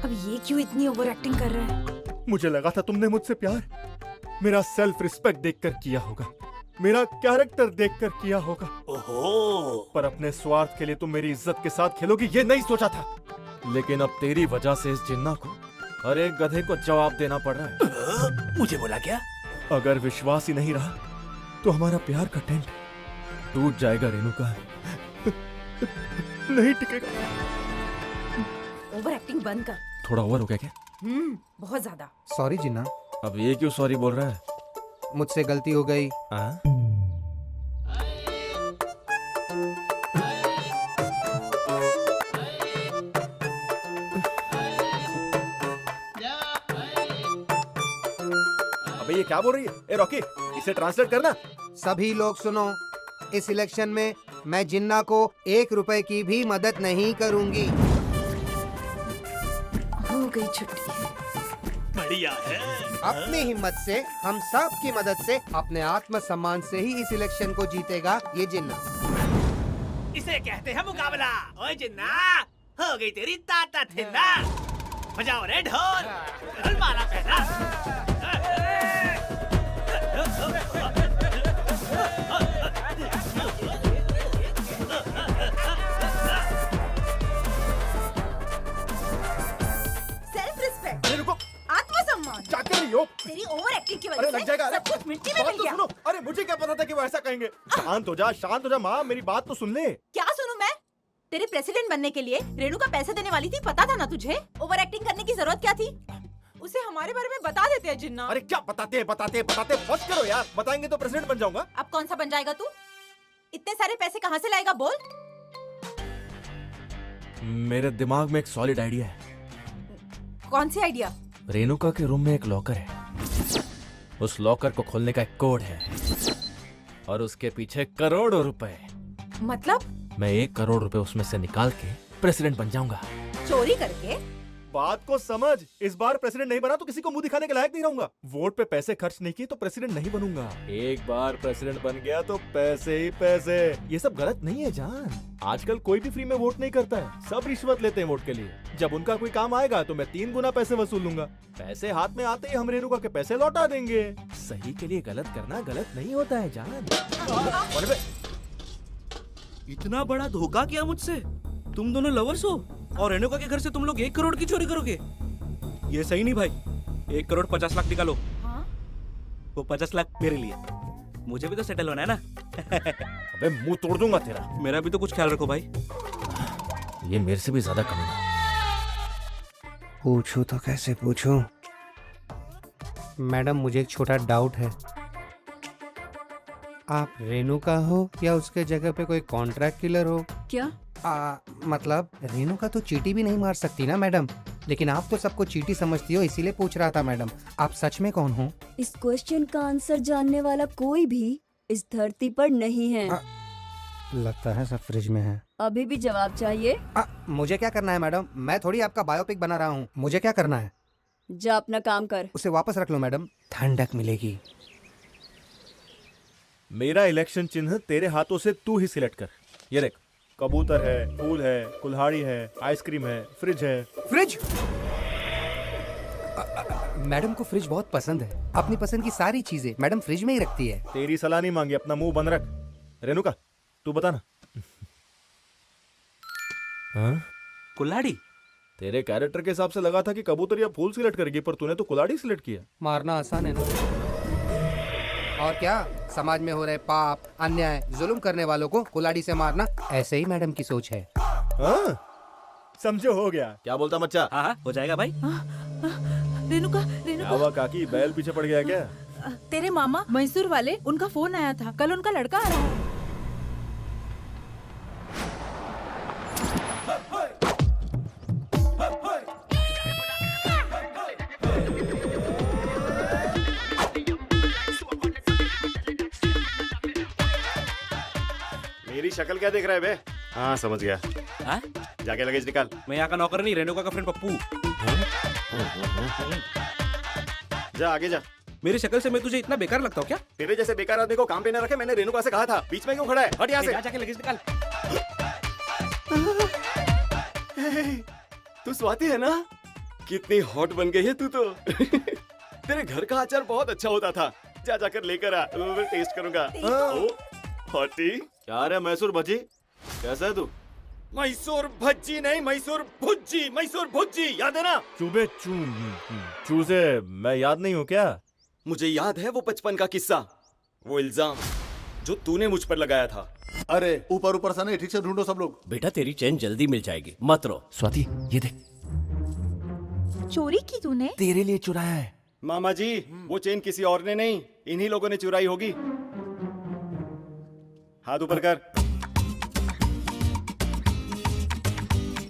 अब ये क्यों इतनी ओवर एक्टिंग कर रहा है? मुझे लगा था तुमने मुझसे प्यार मेरा सेल्फ रिस्पेक्ट देखकर किया होगा, मेरा कैरेक्टर देखकर किया होगा। ओहो। पर अपने स्वार्थ के लिए तुम मेरी इज्जत के साथ खेलोगी ये नहीं सोचा था। लेकिन अब तेरी वजह से इस जिन्ना को अरे गधे को जवाब देना पड़ रहा है। मुझे बोला क्या? अगर विश्वास ही नहीं रहा तो हमारा प्यार का टेंट टूट जाएगा रेणुका। नहीं टिकेगा। ओवर एक्टिंग बंद कर। थोड़ा ओवर हो गया क्या? बहुत ज्यादा। सॉरी जिन्ना। अब ये क्यों सॉरी बोल रहा है? मुझसे गलती हो गई। अबे ये क्या बोल रही है? ए रॉकी, इसे ट्रांसलेट करना। सभी लोग सुनो, इस इलेक्शन में मैं जिन्ना को 1 रुपए की भी मदद नहीं करूंगी। हो गई छुट्टी। बढ़िया है। अपनी हिम्मत से, हम सब की मदद से, अपने आत्मसम्मान से ही इस इलेक्शन को जीतेगा ये जिन्ना। इसे कहते हैं मुकाबला। ओए जिन्ना, हो गई तेरी ताता थिन्ना। बजाओ रे ढोल, ढोल मारा पहला। सेल्फ रिस्पेक्ट, अरे रुको, आत्मसम्मान। क्या कर रही हो? तेरी ओवर एक्टिंग की अरे वजह लग से जाएगा। अरे सब कुछ मिट्टी में बात मिल तो गया। सुनो। अरे मुझे क्या पता था कि वो ऐसा कहेंगे। शांत हो जा, शांत हो जा माँ, मेरी बात तो सुन ले। क्या सुनूं मैं? तेरे प्रेसिडेंट बनने के लिए रेणु का पैसे देने वाली थी, पता था ना तुझे? ओवर एक्टिंग करने की जरूरत क्या थी? उसे हमारे बारे में बता देते हैं जिन्ना। अरे क्या बताते बस करो यार। बताएंगे तो प्रेसिडेंट बन जाऊंगा। अब कौन सा बन जाएगा तू? इतने सारे पैसे कहाँ से लाएगा बोल? मेरे दिमाग में एक सॉलिड आइडिया है। कौन सी आइडिया? रेणुका के रूम में एक लॉकर है। उस लॉकर को खोलने का एक कोड है और उसके पीछे करोड़ों रुपए। मतलब? मैं 1 करोड़ रुपए उसमें से निकाल के प्रेसिडेंट बन जाऊंगा। चोरी करके? बात को समझ। इस बार प्रेसिडेंट नहीं बना तो किसी को मुंह दिखाने के लायक नहीं रहूंगा। वोट पे पैसे खर्च नहीं किए तो प्रेसिडेंट नहीं बनूंगा। एक बार प्रेसिडेंट बन गया तो पैसे ही पैसे। ये सब गलत नहीं है जान। आजकल कोई भी फ्री में वोट नहीं करता है, सब रिश्वत लेते हैं वोट के लिए। जब उनका कोई काम आएगा तो मैं 3 गुना पैसे वसूल लूंगा। पैसे हाथ में आते ही हम रेणुका के पैसे लौटा देंगे। सही के लिए गलत करना गलत नहीं होता है जान। इतना बड़ा धोखा किया मुझसे? तुम दोनों लवर्स हो और रेणुका के घर से तुम लोग 1 करोड़ की चोरी करोगे? ये सही नहीं भाई। 1 करोड़ 50 लाख निकालो। हाँ? वो 50 लाख मेरे लिए। मुझे भी तो सेटल होना है ना। अबे मुंह तोड़ दूंगा तेरा। मेरा भी तो कुछ ख्याल रखो भाई। ये मेरे से भी ज्यादा कमीना। पूछूं तो कैसे पूछूं? मैडम मुझे एक छोटा डाउट है। आप रेणुका हो या उसके जगह पे कोई कॉन्ट्रैक्ट किलर हो? क्या? मतलब रेणुका तो चींटी भी नहीं मार सकती ना मैडम, लेकिन आप तो सबको चींटी समझती हो, इसीलिए पूछ रहा था मैडम। आप सच में कौन हो? इस क्वेश्चन का आंसर जानने वाला कोई भी इस धरती पर नहीं है। लगता है सब फ्रिज में है। अभी भी जवाब चाहिए? मुझे क्या करना है मैडम? मैं थोड़ी आपका बायोपिक बना रहा हूँ। मुझे क्या करना है? जा अपना काम कर। उसे वापस रख लो मैडम, ठंडक मिलेगी। मेरा इलेक्शन चिन्ह तेरे हाथों से तू ही सिलेक्ट कर। ये देख, कबूतर है, फूल है, कुल्हाड़ी है, आइसक्रीम है, फ्रिज है। फ्रिज? मैडम को फ्रिज बहुत पसंद है। अपनी पसंद की सारी चीजें मैडम फ्रिज में ही रखती है। तेरी सलाह नहीं मांगी, अपना मुंह बंद रख। रेणुका तू बता ना। हाँ? कुल्हाड़ी? तेरे कैरेक्टर के हिसाब से लगा था कि कबूतर या फूल सिलेक्ट करेगी, पर तूने तो कुल्हाड़ी सिलेक्ट किया। मारना आसान है ना। और क्या, समाज में हो रहे पाप, अन्याय, जुल्म करने वालों को कुल्हाड़ी से मारना, ऐसे ही मैडम की सोच है। हाँ? समझो हो गया। क्या बोलता बच्चा? हाँ हो जाएगा भाई। रेणुका, क्या हुआ काकी, बैल पीछे पड़ गया क्या? तेरे मामा मैसूर वाले, उनका फोन आया था, कल उनका लड़का आ रहा है। मेरी शक्ल क्या देख रहा है बे? हाँ समझ गया। हाँ? जाके लगेज निकाल। मैं यहाँ का नौकर नहीं, रेणुका का फ्रेंड पप्पू। जा आगे जा। मेरी शक्ल से मैं तुझे इतना बेकार लगता हूँ क्या? तेरे जैसे बेकार आदमी को काम पे न रखे, मैंने रेणुका से कहा था। बीच में क्यों खड़ा है? हट यहाँ से। जाके लगेज निकाल। तू स्वाति है ना? कितनी हॉट बन गई है तू तो। तेरे घर का अचार बहुत अच्छा होता था। जा जाकर लेकर आ, मैं टेस्ट करूंगा। हॉटी क्या रे मैसूर भजी, कैसा है तू? मैसूर भज्जी नहीं, मैसूर भुज्जी, मैसूर भुज्जी, याद है ना? चूबे चू से मैं याद नहीं हूँ क्या? मुझे याद है वो बचपन का किस्सा, वो इल्जाम जो तूने मुझ पर लगाया था। अरे ऊपर ऊपर से नहीं, ठीक से ढूंढो सब लोग। बेटा तेरी चेन जल्दी मिल जाएगी, मत रो। स्वाति ये देख, चोरी की तूने? तेरे लिए चुराया है। मामा जी वो चेन किसी और ने नहीं, इन्हीं लोगों ने चुराई होगी। हाथ ऊपर कर।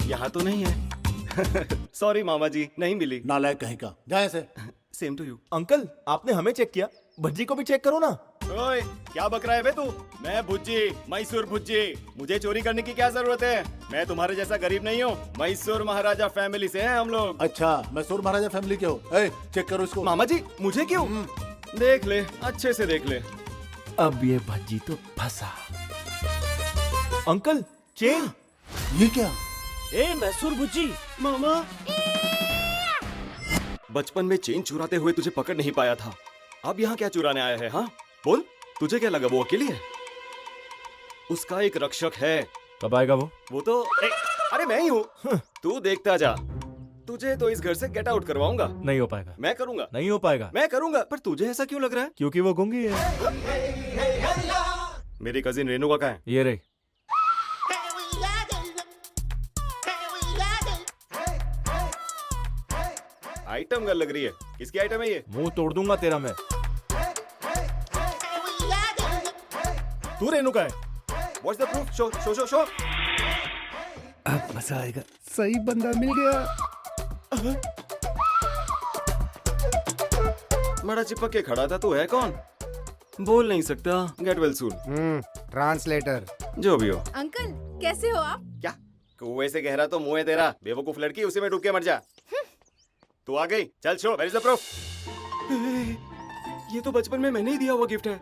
यहाँ तो नहीं है। सॉरी मामा जी, नहीं मिली। नालायक कहीं का, जाए से। Same to you. अंकल आपने हमें चेक किया, भज्जी को भी चेक करो ना। ओए क्या बक रहा है बे तू? मैं भुज्जी, मैसूर भुज्जी, मुझे चोरी करने की क्या जरूरत है? मैं तुम्हारे जैसा गरीब नहीं हूँ, मैसूर महाराजा फैमिली से हैं हम लोग। अच्छा मैसूर महाराजा फैमिली के हो? चेक करो इसको। मामा जी मुझे क्यों? देख ले, अच्छे से देख ले। अब ये भज्जी तो फंसा। Uncle chain. ये क्या? ए मैसूर भुज्जी। मामा बचपन में चेन चुराते हुए तुझे पकड़ नहीं पाया था, अब यहाँ क्या चुराने आया है? हाँ बोल, तुझे क्या लगा वो अकेली है? उसका एक रक्षक है। कब आएगा वो? वो तो अरे मैं ही हूँ, तू देखता जा। तुझे तो इस घर से गेट आउट करवाऊंगा। नहीं हो पाएगा। मैं करूंगा। नहीं हो पाएगा। मैं करूंगा। पर तुझे ऐसा क्यों लग रहा है? क्योंकि वो गूंगी है। मेरी कजिन रेणुका कहाँ है? ये रही। आइटम गर्ल लग रही है। किसकी आइटम है ये? मुंह तोड़ दूंगा तेरा मैं। तू रेणुका है? What's the proof? Show show show show. अब मजा आएगा, सही बंदा मिल गया। बड़ा चिपक के खड़ा था, तू है कौन? बोल नहीं सकता। Get well soon. ट्रांसलेटर। जो भी हो। अंकल कैसे हो आप? क्या कुएं से गहरा तो मुंह है तेरा, बेवकूफ लड़की, उसी में डूब के मर जा। तू आ गई, चल show, where is the proof? ये तो बचपन में मैंने ही दिया हुआ गिफ्ट है।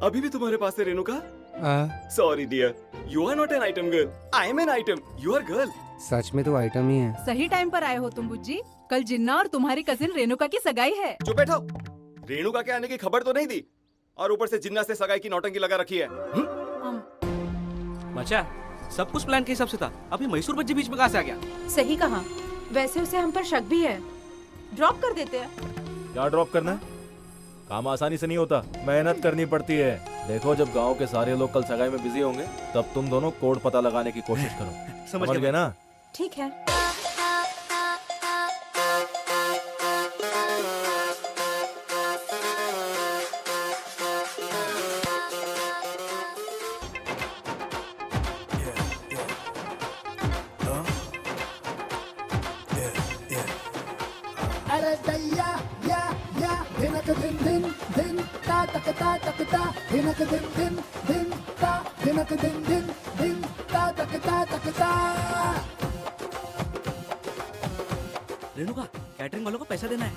अभी भी तुम्हारे पास है Renuka? Sorry dear, you are not an item girl, I am an item, you are girl. सच में तो आइटम ही है। सही टाइम पर आए हो तुम बुज्जी। कल जिन्ना और तुम्हारी कजिन रेणुका की सगाई है। चुप बैठो। रेणुका के आने की खबर तो नहीं दी, और ऊपर से जिन्ना से सगाई की नौटंकी लगा रखी है। मचा, सब कुछ प्लान के हिसाब से था, अभी मैसूर भज्जी बीच में कहाँ से आ गया? सही कहा। वैसे उसे हम पर शक भी है, ड्रॉप कर देते हैं। क्या ड्रॉप करना है? काम आसानी से नहीं होता, मेहनत करनी पड़ती है। देखो जब गांव के सारे लोग कल सगाई में बिजी होंगे, तब तुम दोनों कोड पता लगाने की कोशिश करो। समझ गए ना? ठीक है। अरे दैया या धिनक धिन धिन धिन ता तक ता तक ता धिनक धिन धिन धिन ता धिनक धिन धिन धिन ता तक ता। रेणुका, कैटरिंग वालों को पैसा देना है।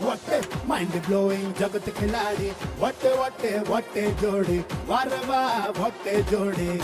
वटे माइंड ब्लोइंग जगत खिलाड़ी, वटे वटे वटे जोड़ी, वाह वाह वटे जोड़ी।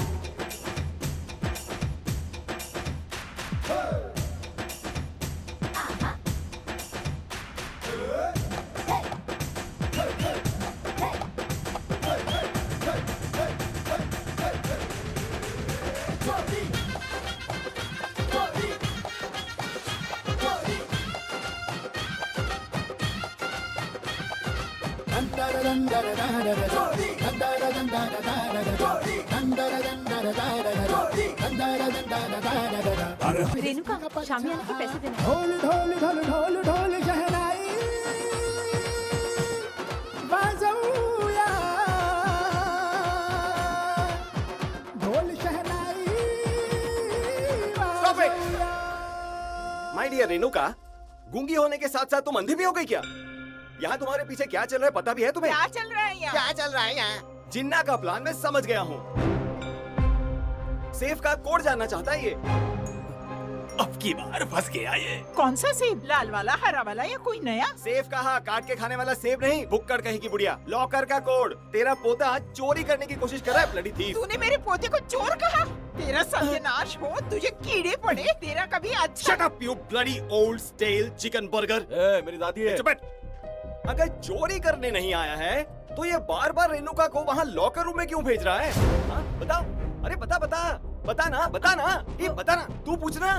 रेणुका, शामियाना के पैसे देना। ढोल ढोल ढोल ढोल ढोल शहनाई बाजौया, ढोल शहनाई। Stop it! My dear Renuka, गूंगी होने के साथ साथ तुम अंधी भी हो गई क्या? यहाँ तुम्हारे पीछे क्या चल रहा है पता भी है तुम्हें? क्या चल रहा है यहाँ? क्या चल रहा है यहाँ? जिन्ना का प्लान मैं समझ गया हूँ। सेफ का कोड जानना चाहता है ये। अब की बार फंस गया ये। कौन सा सेब? लाल वाला, हरा वाला या कोई नया? सेफ कहा, काट के खाने वाला सेब नहीं, बुक्कड़ कहीं की बुढ़िया। लॉकर का कोड। तेरा पोता चोरी करने की कोशिश कर रहा है, ब्लडी थीफ। तूने मेरे पोते को चोर कहा? तेरा सत्यानाश हो, तुझे कीड़े पड़े। तेरा कभी अच्छा। Shut up, you bloody old stale chicken burger। मेरी दादी है। चुप बैठ। अगर चोरी करने नहीं आया है तो ये बार बार रेणुका को वहाँ लॉकर रूम में क्यों भेज रहा है? हाँ, बता, अरे बता बता बता ना, ये बता ना, तू पूछना।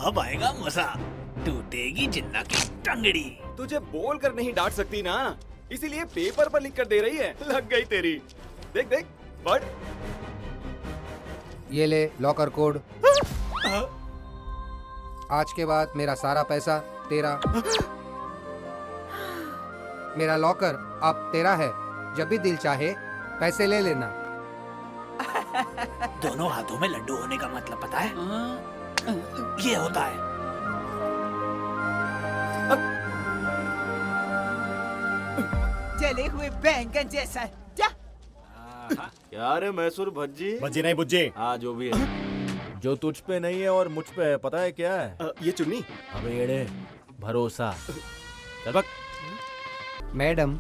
अब आएगा मजा, टूटेगी जिन्ना की टंगड़ी। तुझे बोल कर नहीं डांट सकती ना, इसीलिए पेपर पर लिख कर दे रही है। लग गई तेरी। देख देख पढ़। ये ले लॉकर कोड। आज के बाद मेरा सारा पैसा तेरा। मेरा लॉकर अब तेरा है। जब भी दिल चाहे पैसे ले लेना। दोनों हाथों में लड्डू होने का मतलब पता है? ये होता है। जले हुए बैंगन जैसा। जा। क्या रे मैसूर भज्जी? भज्जी नहीं बुज्जी। हाँ जो भी है। जो तुझ पे नहीं है और मुझ पे है, पता है क्या है? ये चुन्नी। अबे एड़े, भरोसा। चल बक। मैडम,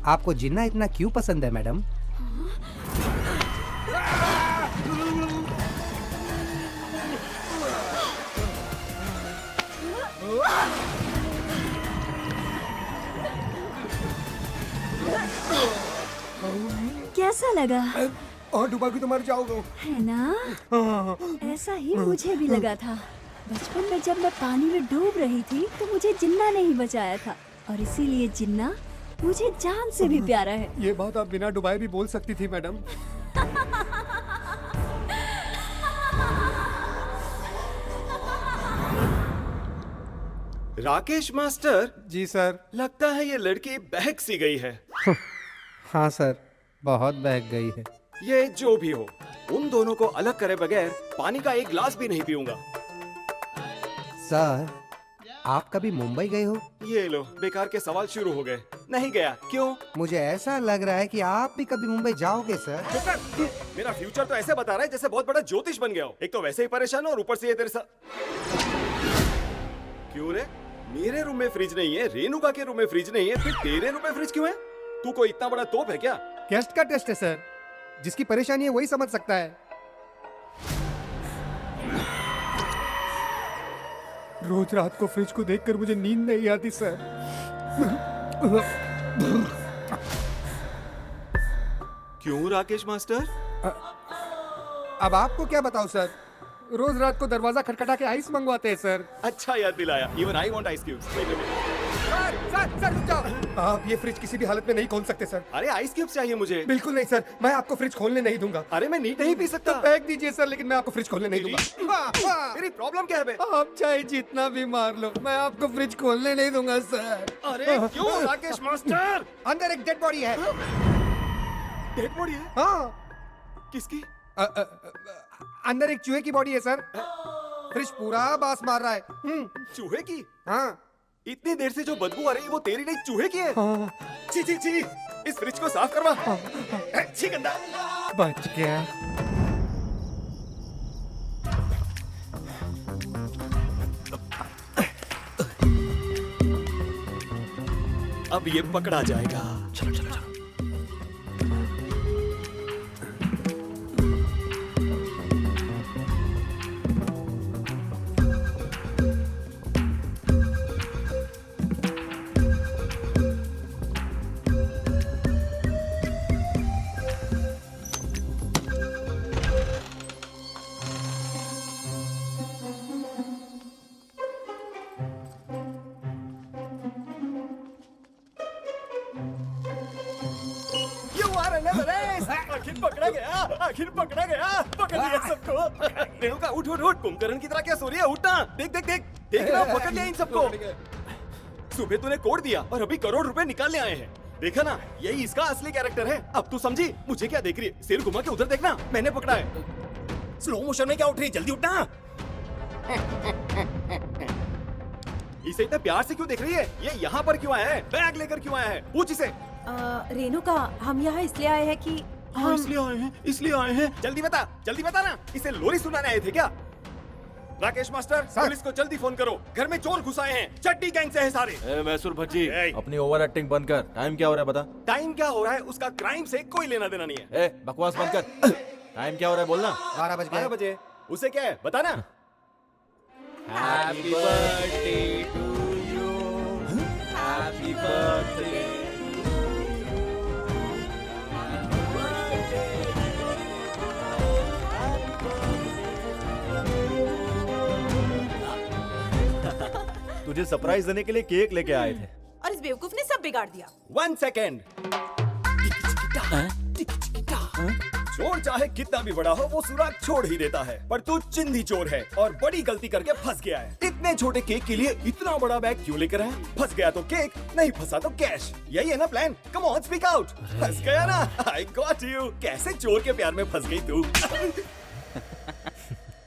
आपको जिन्ना इतना क्यों पसंद है मैडम? कैसा लगा? और डूबा भी तो मर जाओगे। है ना? ऐसा ही मुझे भी लगा था। बचपन में जब मैं पानी में डूब रही थी तो मुझे जिन्ना ने ही बचाया था, और इसीलिए जिन्ना मुझे जान से भी प्यारा है। ये बात आप बिना डुबाए भी बोल सकती थी मैडम। राकेश मास्टर। जी सर। लगता है ये लड़की बहक सी गई है। हाँ सर, बहुत बहक गई है। ये जो भी हो, उन दोनों को अलग करे बगैर पानी का एक गिलास भी नहीं पीऊंगा। सर, आप कभी मुंबई गए हो? ये लो, बेकार के सवाल शुरू हो गए। नहीं गया। क्यों? मुझे ऐसा लग रहा है कि आप भी कभी मुंबई जाओगे सर। मेरा फ्यूचर तो ऐसे बता रहा है जैसे बहुत बड़ा ज्योतिष बन गया हो। एक तो वैसे ही परेशान हो और ऊपर से ये तेरे साथ। क्यों रे? मेरे रूम में फ्रिज नहीं है, रेणुका के रूम में फ्रिज नहीं है, फिर तेरे रूम में फ्रिज क्यों है? तू कोई इतना बड़ा तोप है क्या? गेस्ट का टेस्ट है सर। जिसकी परेशानी है वही समझ सकता है। रोज रात को फ्रिज को देखकर मुझे नींद नहीं आती सर। क्यों राकेश मास्टर? अब आपको क्या बताऊं सर, रोज रात को दरवाजा खटखटा के आइस मंगवाते हैं सर। अच्छा याद दिलाया। Even I want ice cubes. Sir रुक जाओ। आप ये फ्रिज किसी भी हालत में नहीं खोल सकते सर। अरे आइस क्यूब्स चाहिए मुझे। बिल्कुल नहीं सर, मैं आपको फ्रिज खोलने नहीं दूंगा। अरे मैं नीट नहीं पी सकता। तो फेंक दीजिए सर, लेकिन मैं आपको फ्रिज खोलने नहीं दूंगा। मेरी प्रॉब्लम क्या है बे? आप चाहे जितना भी मार लो, मैं आपको फ्रिज खोलने नहीं दूंगा सर। अरे क्यों राकेश मास्टर? अंदर एक डेड बॉडी है। डेड बॉडी है? हाँ। किसकी? अंदर एक चूहे की बॉडी है सर। फ्रिज पूरा बास मार रहा है। चूहे की? हाँ। इतनी देर से जो बदबू आ रही है वो तेरी नहीं चूहे की है? हाँ। छी छी छी, इस फ्रिज को साफ करवा। छी गंदा। बच गया। अब ये पकड़ा जाएगा। चलो चलो चलो। आखिर पकड़ा गया, आखिर पकड़ा गया। पकड़ लिया सबको। रेणुका उठ उठ उठ, कुंभकर्ण की तरह क्या सो रही है? उठना। देख देख देख देख ना, पकड़ लिया इन सबको। सुबह तूने कोड दिया और अभी करोड़ रुपए निकालने आए हैं। देखा ना, यही इसका असली कैरेक्टर है। अब तू समझी? मुझे क्या देख रही है? सिर घुमा के उधर देखना, मैंने पकड़ा है। स्लो मोशन में क्या उठ रही है? जल्दी उठना। इसे इतना प्यार से क्यों देख रही है? ये यहाँ पर क्यों आया है? बैग लेकर क्यों आया है? पूछ इसे। रेणुका, हम यहाँ इसलिए आए हैं कि हाँ, इसलिए आए हैं। जल्दी बता ना। इसे लोरी सुनाने आए थे क्या? राकेश मास्टर, पुलिस को जल्दी फोन करो। घर में चोर घुस आए हैं। चड्डी गैंग से है सारे। मैसूर भज्जी, अपनी ओवर एक्टिंग बंद कर। टाइम क्या हो रहा है बता? टाइम क्या हो रहा है उसका क्राइम से कोई लेना देना नहीं है। बकवास बंद कर। टाइम क्या हो रहा है बोलना। 12 बज गए। 12 बजे। उसे क्या है बताना। Happy birthday to you, happy birthday. तुझे सरप्राइज देने के लिए केक लेके आए थे। और इस बेवकूफ ने सब बिगाड़ दिया। 1 सेकेंड। चोर चाहे कितना भी बड़ा हो वो सुराग छोड़ ही देता है, पर तू चिंधी चोर है और बड़ी गलती करके फंस गया है। इतने छोटे केक के लिए इतना बड़ा बैग क्यों लेकर आया? फंस गया तो केक, नहीं फंसा तो कैश। यही है ना plan? Come on speak out. फंस गया ना? I got you. कैसे चोर के प्यार में फंस गई तू?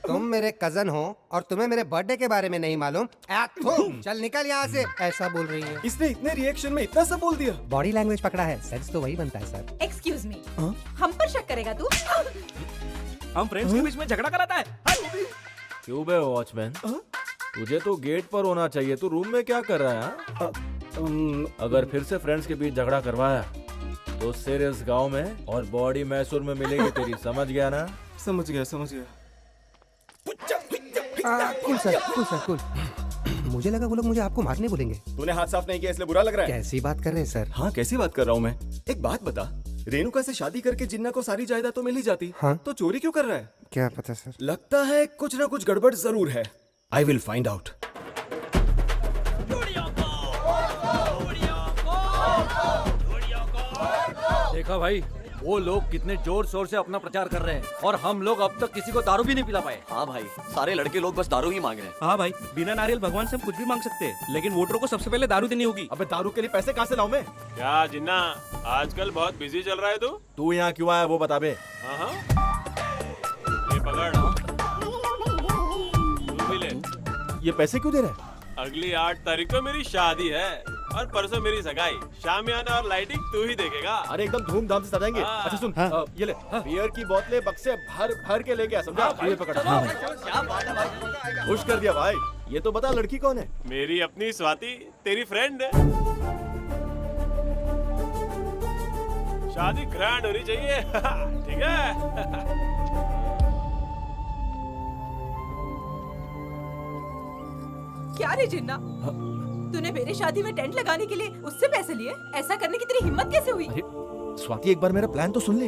तुम मेरे कजन हो और तुम्हें मेरे बर्थडे के बारे में नहीं मालूम? चल निकल यहाँ से। ऐसा बोल रही है। इसने इतने रिएक्शन में इतना सब बोल दिया। बॉडी लैंग्वेज पकड़ा है, सेंस तो वही बनता है सर। एक्सक्यूज मी, हम पर शक करेगा तू? हम फ्रेंड्स के बीच में झगड़ा कराता है। क्यों बे वॉचमैन, तुझे तो गेट पर होना चाहिए, तू रूम में क्या कर रहा है? अगर फिर से फ्रेंड्स के बीच झगड़ा करवाया तो सिर इस गाँव में और बॉडी मैसूर में मिलेगी तेरी, समझ गया ना? समझ गया समझ गया। Cool sir, cool sir, cool. मुझे लगा वो लोग मुझे आपको मारने बोलेंगे। तूने हाथ साफ नहीं किया इसलिए बुरा लग रहा है। कैसी बात कर रहे हैं सर? हाँ कैसी बात कर रहा हूँ मैं। एक बात बता, रेणुका से शादी करके जिन्ना को सारी जायदाद तो मिल ही जाती, हाँ? तो चोरी क्यों कर रहा है? क्या पता सर। लगता है कुछ ना कुछ गड़बड़ जरूर है। I will find out. देखा भाई, वो लोग कितने जोर शोर से अपना प्रचार कर रहे हैं और हम लोग अब तक किसी को दारू भी नहीं पिला पाए। हाँ भाई, सारे लड़के लोग बस दारू ही मांग रहे हैं। हाँ भाई, बिना नारियल भगवान से हम कुछ भी मांग सकते हैं, लेकिन वोटरों को सबसे पहले दारू देनी होगी। अबे दारू के लिए पैसे कहाँ से लाऊं मैं? क्या जिन्ना, आजकल बहुत बिजी चल रहा है तू? तू यहाँ क्यों आया वो बता बे। हाँ ये पकड़, तू भी ले। ये पैसे क्यों दे रहा है? अगली 8 तारीख को मेरी शादी है और परसों मेरी सगाई। शामियाना और लाइटिंग तू ही देखेगा। अरे एकदम धूमधाम से सजाएंगे। अच्छा सुन, ये ले, बियर की बोतलें बक्से भर भर के लेके आ, समझा? ये पकड़। क्या बात है भाई, खुश कर दिया भाई। ये तो बता लड़की कौन है? मेरी अपनी स्वाति, तेरी फ्रेंड है। शादी ग्रैंड होनी चाहिए। ठीक है। क्या रे जिन्ना, तूने मेरी शादी में टेंट लगाने के लिए उससे पैसे लिए? ऐसा करने की तेरी हिम्मत कैसे हुई? स्वाति एक बार मेरा प्लान तो सुन ले।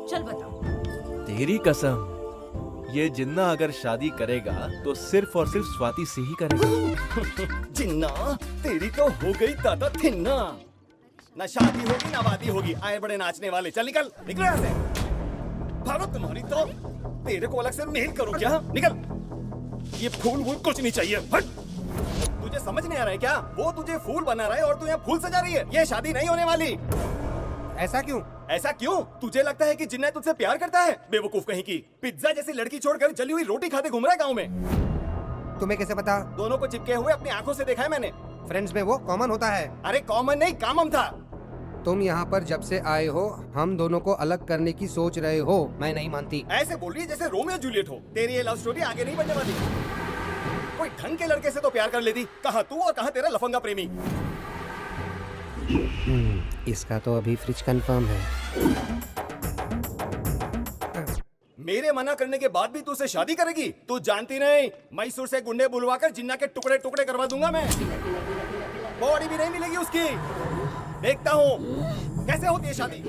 चल बता। तेरी कसम, ये जिन्ना अगर शादी करेगा तो सिर्फ और सिर्फ स्वाति से ही करेगा। जिन्ना तेरी तो हो गई दादा थिन्ना। ना शादी होगी ना वादी होगी, आए बड़े नाचने वाले। चल निकल निकल यहाँ से। भागो तुम्हारी तो। तेरे को अलग से मेल करूँ क्या? निकल। ये फूल वूल कुछ नहीं चाहिए। हट। तुझे समझ नहीं आ रहा है क्या? वो तुझे फूल बना रहा है और तू यहाँ फूल सजा रही है। ये शादी नहीं होने वाली। ऐसा क्यों? ऐसा क्यों? तुझे लगता है कि जिन्ना तुझसे प्यार करता है? बेवकूफ कहीं की। पिज्जा जैसी लड़की छोड़कर जली हुई रोटी खाते घूम रहा है गाँव में। तुम्हें कैसे पता? दोनों को चिपके हुए अपनी आंखों से देखा है मैंने। फ्रेंड्स में वो कॉमन होता है। अरे कॉमन नहीं, कामम था। तुम यहाँ पर जब से आए हो हम दोनों को अलग करने की सोच रहे हो। मैं नहीं मानती। ऐसे बोल रही है जैसे रोमियो जूलियट हो। तेरी ये लव स्टोरी आगे नहीं बढ़ने वाली। कोई ढंग के लड़के से तो प्यार कर लेती। कहाँ तू और कहाँ तेरा लफंगा प्रेमी। इसका तो अभी फ्रिज कंफर्म है। मेरे मना करने के बाद भी तू उसे शादी करेगी? तू जानती नहीं, मैसूर से गुंडे बुलवाकर जिन्ना के टुकड़े टुकड़े करवा दूंगा मैं। बॉडी भी नहीं मिलेगी उसकी। देखता हूँ कैसे होती है शादी।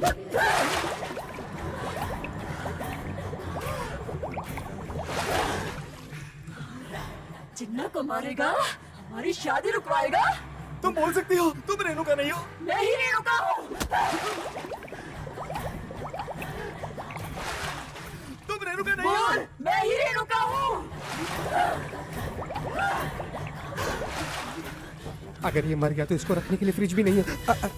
जिन्ना को मारेगा, हमारी शादी रुकवाएगा। तुम बोल सकती हो, तुम रेणुका नहीं हो। मैं ही रेणुका हूँ। तुम रेणुका नहीं हो। मैं ही रेणुका हूँ। अगर ये मर गया तो इसको रखने के लिए फ्रिज भी नहीं है।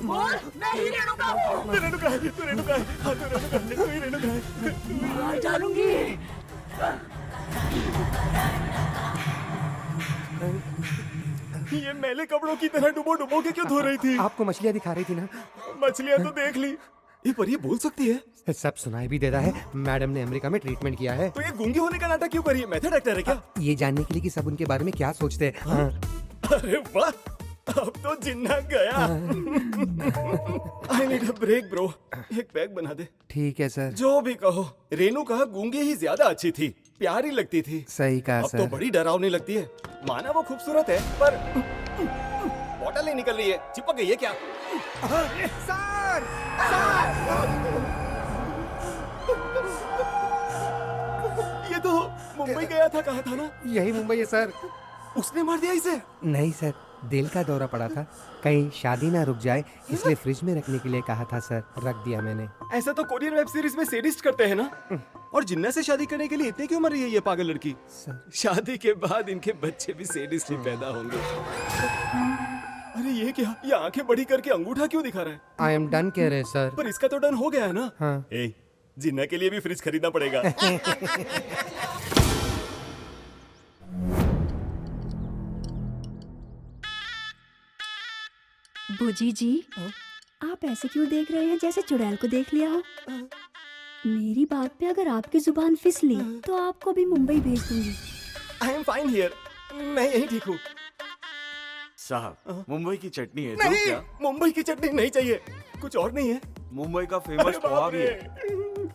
बोल, मैं ही रेणुका हूँ। तू रेणुका है, तू रेणुका है, हाँ, तू रेणुका है, तू ही रेणुका है। मार डालूंगी। ये मैले कपड़ों की तरह डुबो डुबो के क्यों धो रही थी? आपको मछलियाँ दिखा रही थी ना। मछलियाँ तो देख ली। ये पर ये बोल सकती है? सब सुनाई भी देता है। मैडम ने अमेरिका में ट्रीटमेंट किया है। तो ये गूंगी होने का नाटक क्यों करी है? मेथड एक्टर है क्या? ये जानने के लिए कि सब उनके बारे में क्या सोचते हैं। हाँ। अरे वाह, अब तो जिन्ना गया। I need a break bro, एक पैक बना दे। ठीक है सर। जो भी कहो, रेणुका गूंगी ही ज्यादा अच्छी थी, प्यारी लगती थी। सही कहा अब सर। तो बड़ी डरावनी लगती है। माना वो खूबसूरत है, पर बॉटल नहीं निकल रही है, चिपक गई है क्या? सर! ये तो मुंबई गया था, कहा था ना? यही मुंबई है सर। उसने मार दिया इसे? नहीं सर, दिल का दौरा पड़ा था, कहीं शादी ना रुक जाए इसलिए फ्रिज में रखने के लिए कहा था सर, रख दिया मैंने। ऐसा तो कोरियन वेब सीरीज में सेडिस्ट करते हैं ना। और जिन्ना से शादी करने के लिए इतनी क्यों मर रही है ये पागल लड़की? शादी के बाद इनके बच्चे भी सेडिस्ट ही पैदा होंगे। अरे ये क्या? ये आंखें बड़ी करके अंगूठा क्यों दिखा रहा है? आई एम डन कह रहे सर। पर इसका तो डन हो गया है ना? हाँ। ए, जिन्ना के लिए भी फ्रिज खरीदना पड़ेगा। बुजी जी, आप ऐसे क्यों देख रहे हैं जैसे चुड़ैल को देख लिया हो? मेरी बात पे अगर आपकी जुबान फिसली तो आपको भी मुंबई भेज दूंगी। आई एम फाइन हियर, मैं यही ठीक हूँ। साहब, मुंबई की चटनी है। नहीं, क्या? मुंबई की चटनी नहीं चाहिए, कुछ और नहीं है? मुंबई का फेमस पोहा भी है।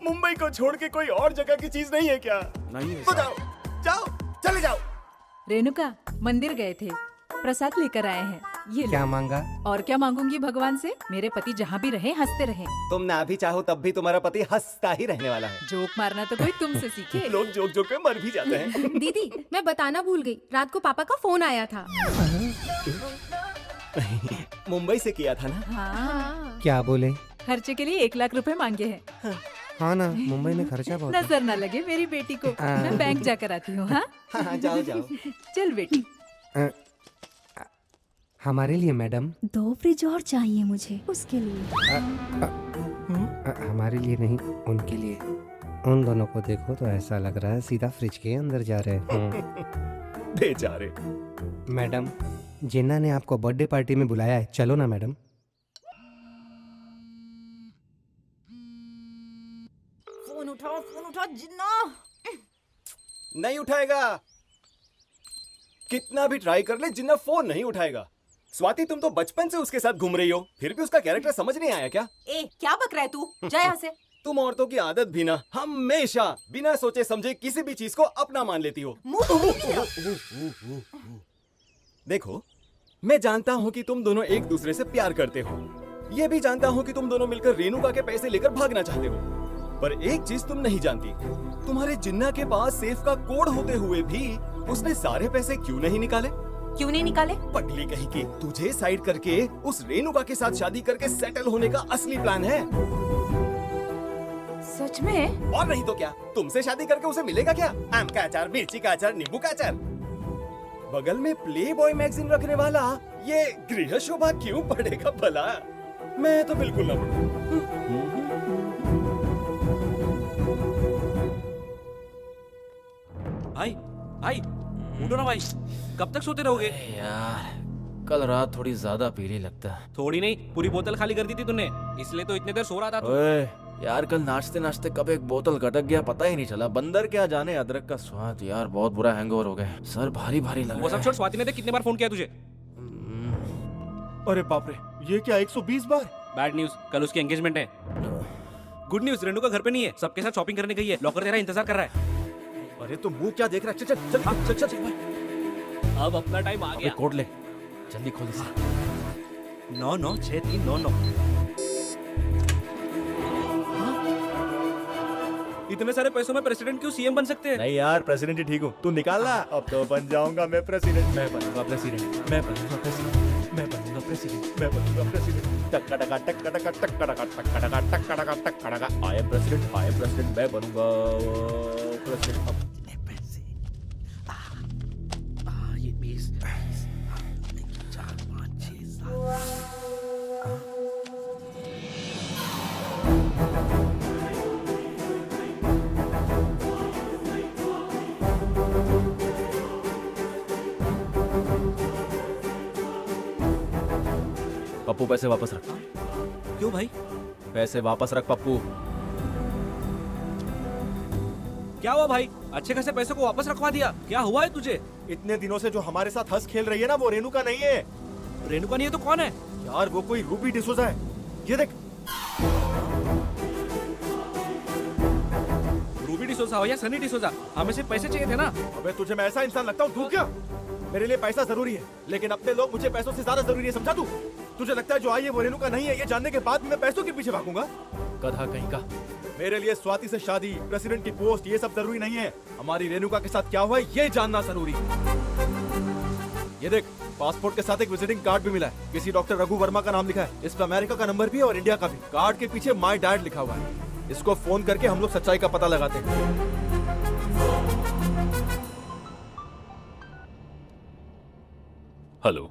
मुंबई को छोड़ के कोई और जगह की चीज नहीं है क्या? नहीं है तो जाओ, जाओ, चले जाओ। रेणुका, मंदिर गए थे, प्रसाद लेकर आए हैं, ये क्या लो। मांगा? और क्या मांगूंगी भगवान से? मेरे पति जहाँ भी रहे हंसते रहे। तुम ना भी चाहो तब भी तुम्हारा पति हंसता ही रहने वाला है। जोक मारना तो कोई तुमसे सीखे। लोग जोक जोक पे मर भी जाते हैं। दीदी, मैं बताना भूल गई, रात को पापा का फोन आया था। मुंबई से किया था ना? हाँ। क्या बोले? खर्चे के लिए 1 लाख रुपए मांगे हैं। हाँ ना, मुंबई में खर्चा बहुत है। नजर ना लगे मेरी बेटी को। मैं बैंक जाकर आती हूँ। हाँ हाँ, जाओ जाओ। चल बेटी। हमारे लिए मैडम? 2 फ्रिज और चाहिए मुझे, उसके लिए। हमारे लिए नहीं, उनके लिए। उन दोनों को देखो तो ऐसा लग रहा है सीधा फ्रिज के अंदर जा रहे हैं। बेचारे। मैडम, जिन्ना ने आपको बर्थडे पार्टी में बुलाया है, चलो ना मैडम। फोन उठाओ जिन्ना। नहीं उठाएगा। कितना भी ट्राई कर ले, जिन्ना फोन नहीं उठाएगा। स्वाति, तुम तो बचपन से उसके साथ घूम रही हो, फिर भी उसका कैरेक्टर समझ नहीं आया क्या? ए, क्या बक रहा है तू? जा यहाँ से। तुम औरतों की आदत भी ना हमेशा बिना सोचे समझे किसी भी चीज को अपना मान लेती हो। देखो, मैं जानता हूँ कि तुम दोनों एक दूसरे से प्यार करते हो। ये भी जानता हूँ कि तुम दोनों मिलकर रेणुका के पैसे लेकर भागना चाहते हो। पर एक चीज तुम नहीं जानती, तुम्हारे जिन्ना के पास सेफ का कोड होते हुए भी उसने सारे पैसे क्यों नहीं निकाले? क्यों नहीं निकाले? पगली कहीं की, तुझे साइड करके उस रेणुका के साथ शादी करके सेटल होने का असली प्लान है। सच में? और नहीं तो क्या, तुमसे शादी करके उसे मिलेगा क्या? आम का अचार, मिर्ची का अचार, नींबू का अचार। बगल में प्लेबॉय मैगजीन रखने वाला ये गृह शोभा क्यों पढ़ेगा भला? मैं तो बिल्कुल ना पढ़ूं। भाई, उठो ना भाई, कब तक सोते रहोगे? यार, कल रात थोड़ी ज्यादा पीली लगता है। थोड़ी नहीं, पूरी बोतल खाली कर दी थी तूने, इसलिए तो इतने देर सो रहा था तू। ओए, यार कल नाचते नाचते कब एक बोतल गटक गया पता ही नहीं चला। बंदर क्या जाने अदरक का स्वाद। यार बहुत बुरा हैंगओवर हो गया, सर भारी भारी लग वो रहा सब छोड़, स्वाति ने देख कितने बार फोन किया तुझे। अरे बाप रे, ये क्या 120 बार? बैड न्यूज, कल उसकी एंगेजमेंट है। गुड न्यूज, रेणुका घर पे नहीं है, सबके साथ शॉपिंग करने गई है, लॉकर तेरा इंतजार कर रहा है। अरे तुम मुंह क्या देख रहा है? चल चल चल चल चल। अब अपना टाइम आ गया। कोड ले, जल्दी खोल इसे। 996399। इतने सारे पैसों में प्रेसिडेंट क्यों सीएम बन सकते हैं? नहीं यार, प्रेसिडेंट ही ठीक हूँ, तू निकालना। अब तो बन जाऊंगा मैं प्रेसिडेंट। मैं बनूंगा प्रेसिडेंट, मैं बनूंगा प्रेसिडेंट, मैं बनूंगा प्रेसिडेंट, मैं बनूंगा president. Takka Takka Takka Takka Takka Takka Takka Takka Takka Takka Takka Takka. I am president, मैं बनूंगा प्रेसिडेंट। ये 20 4 5 6 7। पप्पू पैसे वापस रख। क्यों भाई? पैसे वापस रख पप्पू। क्या हुआ भाई? अच्छे खासे पैसों को वापस रखवा दिया, क्या हुआ है तुझे? इतने दिनों से जो हमारे साथ हंस खेल रही है ना, वो रेणुका नहीं है। रेणुका नहीं है तो कौन है? यार वो कोई रूबी डिसोजा है। ये देख। रूबी डिसोजा हो या सनी डिसोजा, हमें सिर्फ पैसे चाहिए थे ना। अबे तुझे मैं ऐसा इंसान लगता हूँ? तू क्या? मेरे लिए पैसा जरूरी है, लेकिन अपने लोग मुझे पैसों से ज्यादा जरूरी है, समझा तू? तुझे लगता है जो आई है वो रेणुका नहीं है, ये जानने के बाद मैं पैसों के पीछे भागूंगा? गधा कहीं का। मेरे लिए स्वाति से शादी, प्रेसिडेंट की पोस्ट, ये सब जरूरी नहीं है। हमारी रेणुका के साथ क्या हुआ है ये जानना जरूरी है। ये देख, पासपोर्ट के साथ एक विजिटिंग कार्ड भी मिला है। किसी डॉक्टर रघु वर्मा का नाम लिखा है। इस पे अमेरिका का नंबर भी है और इंडिया का भी। कार्ड के पीछे माय डैड लिखा हुआ है। इसको फोन करके हम लोग सच्चाई का पता लगाते हैं। हेलो,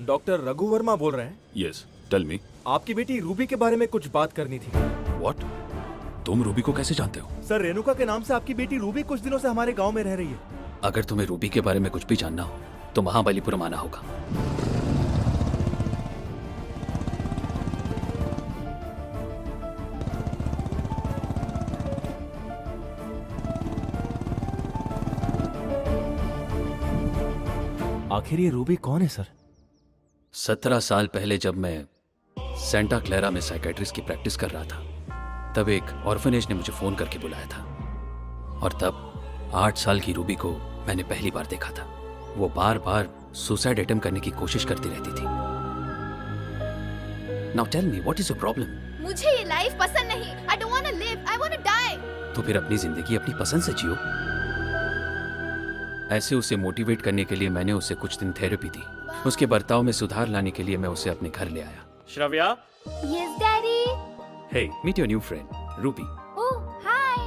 डॉक्टर रघु वर्मा बोल रहे हैं? Yes, tell me. आपकी बेटी रूबी के बारे में कुछ बात करनी थी। व्हाट? तुम रूबी को कैसे जानते हो? सर, रेणुका के नाम से आपकी बेटी रूबी कुछ दिनों से हमारे गांव में रह रही है। अगर तुम्हें रूबी के बारे में कुछ भी जानना हो तो महाबलीपुरम आना होगा। आखिर ये रूबी कौन है सर? 17 साल पहले जब मैं सेंटा क्लेरा में साइकेट्रिस्ट की प्रैक्टिस कर रहा था, तब एक ऑर्फनेज ने मुझे फोन करके बुलाया था। और तब 8 साल की रूबी को मैंने पहली बार देखा था। वो बार बार सुसाइड अटेम्प्ट करने की कोशिश करती रहती थी। Now tell me, what is your problem? मुझे ये लाइफ पसंद नहीं। I don't wanna live, I wanna die। तो फिर अपनी जिंदगी अपनी पसंद से जियो। ऐसे उसे मोटिवेट करने के लिए मैंने उसे कुछ दिन थेरेपी दी। उसके बर्ताव में सुधार लाने के लिए मैं उसे अपने घर ले आया। Shravya? Yes, Daddy। Hey, meet your new friend Ruby. Oh, hi।